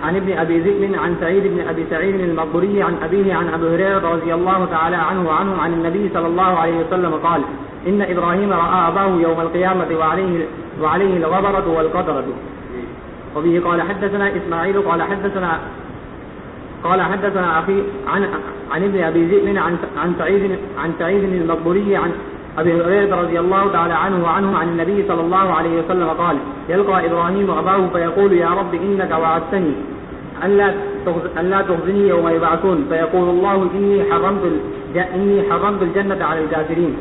عن ابن أبي ذئب عن سعيد بن أبي سعيد المقبري عن أبيه عن أبي هريرة رضي الله تعالى عنه عن النبي صلى الله عليه وسلم قال إن إبراهيم رأى أباه يوم القيامة وعليه الغبرة والقدرة. وبه قال حدثنا إسماعيل قال حدثنا أخي عن ابن أبي ذئب عن سعيد المقبري عن أبي هريرة رضي الله تعالى عنه عن النبي صلى الله عليه وسلم قال يلقى إبراهيم أباه فيقول يا رب إنك وعدتني أن لا تخزني يوم يبعثون فيقول الله إني حرمت الجنة على الكافرين.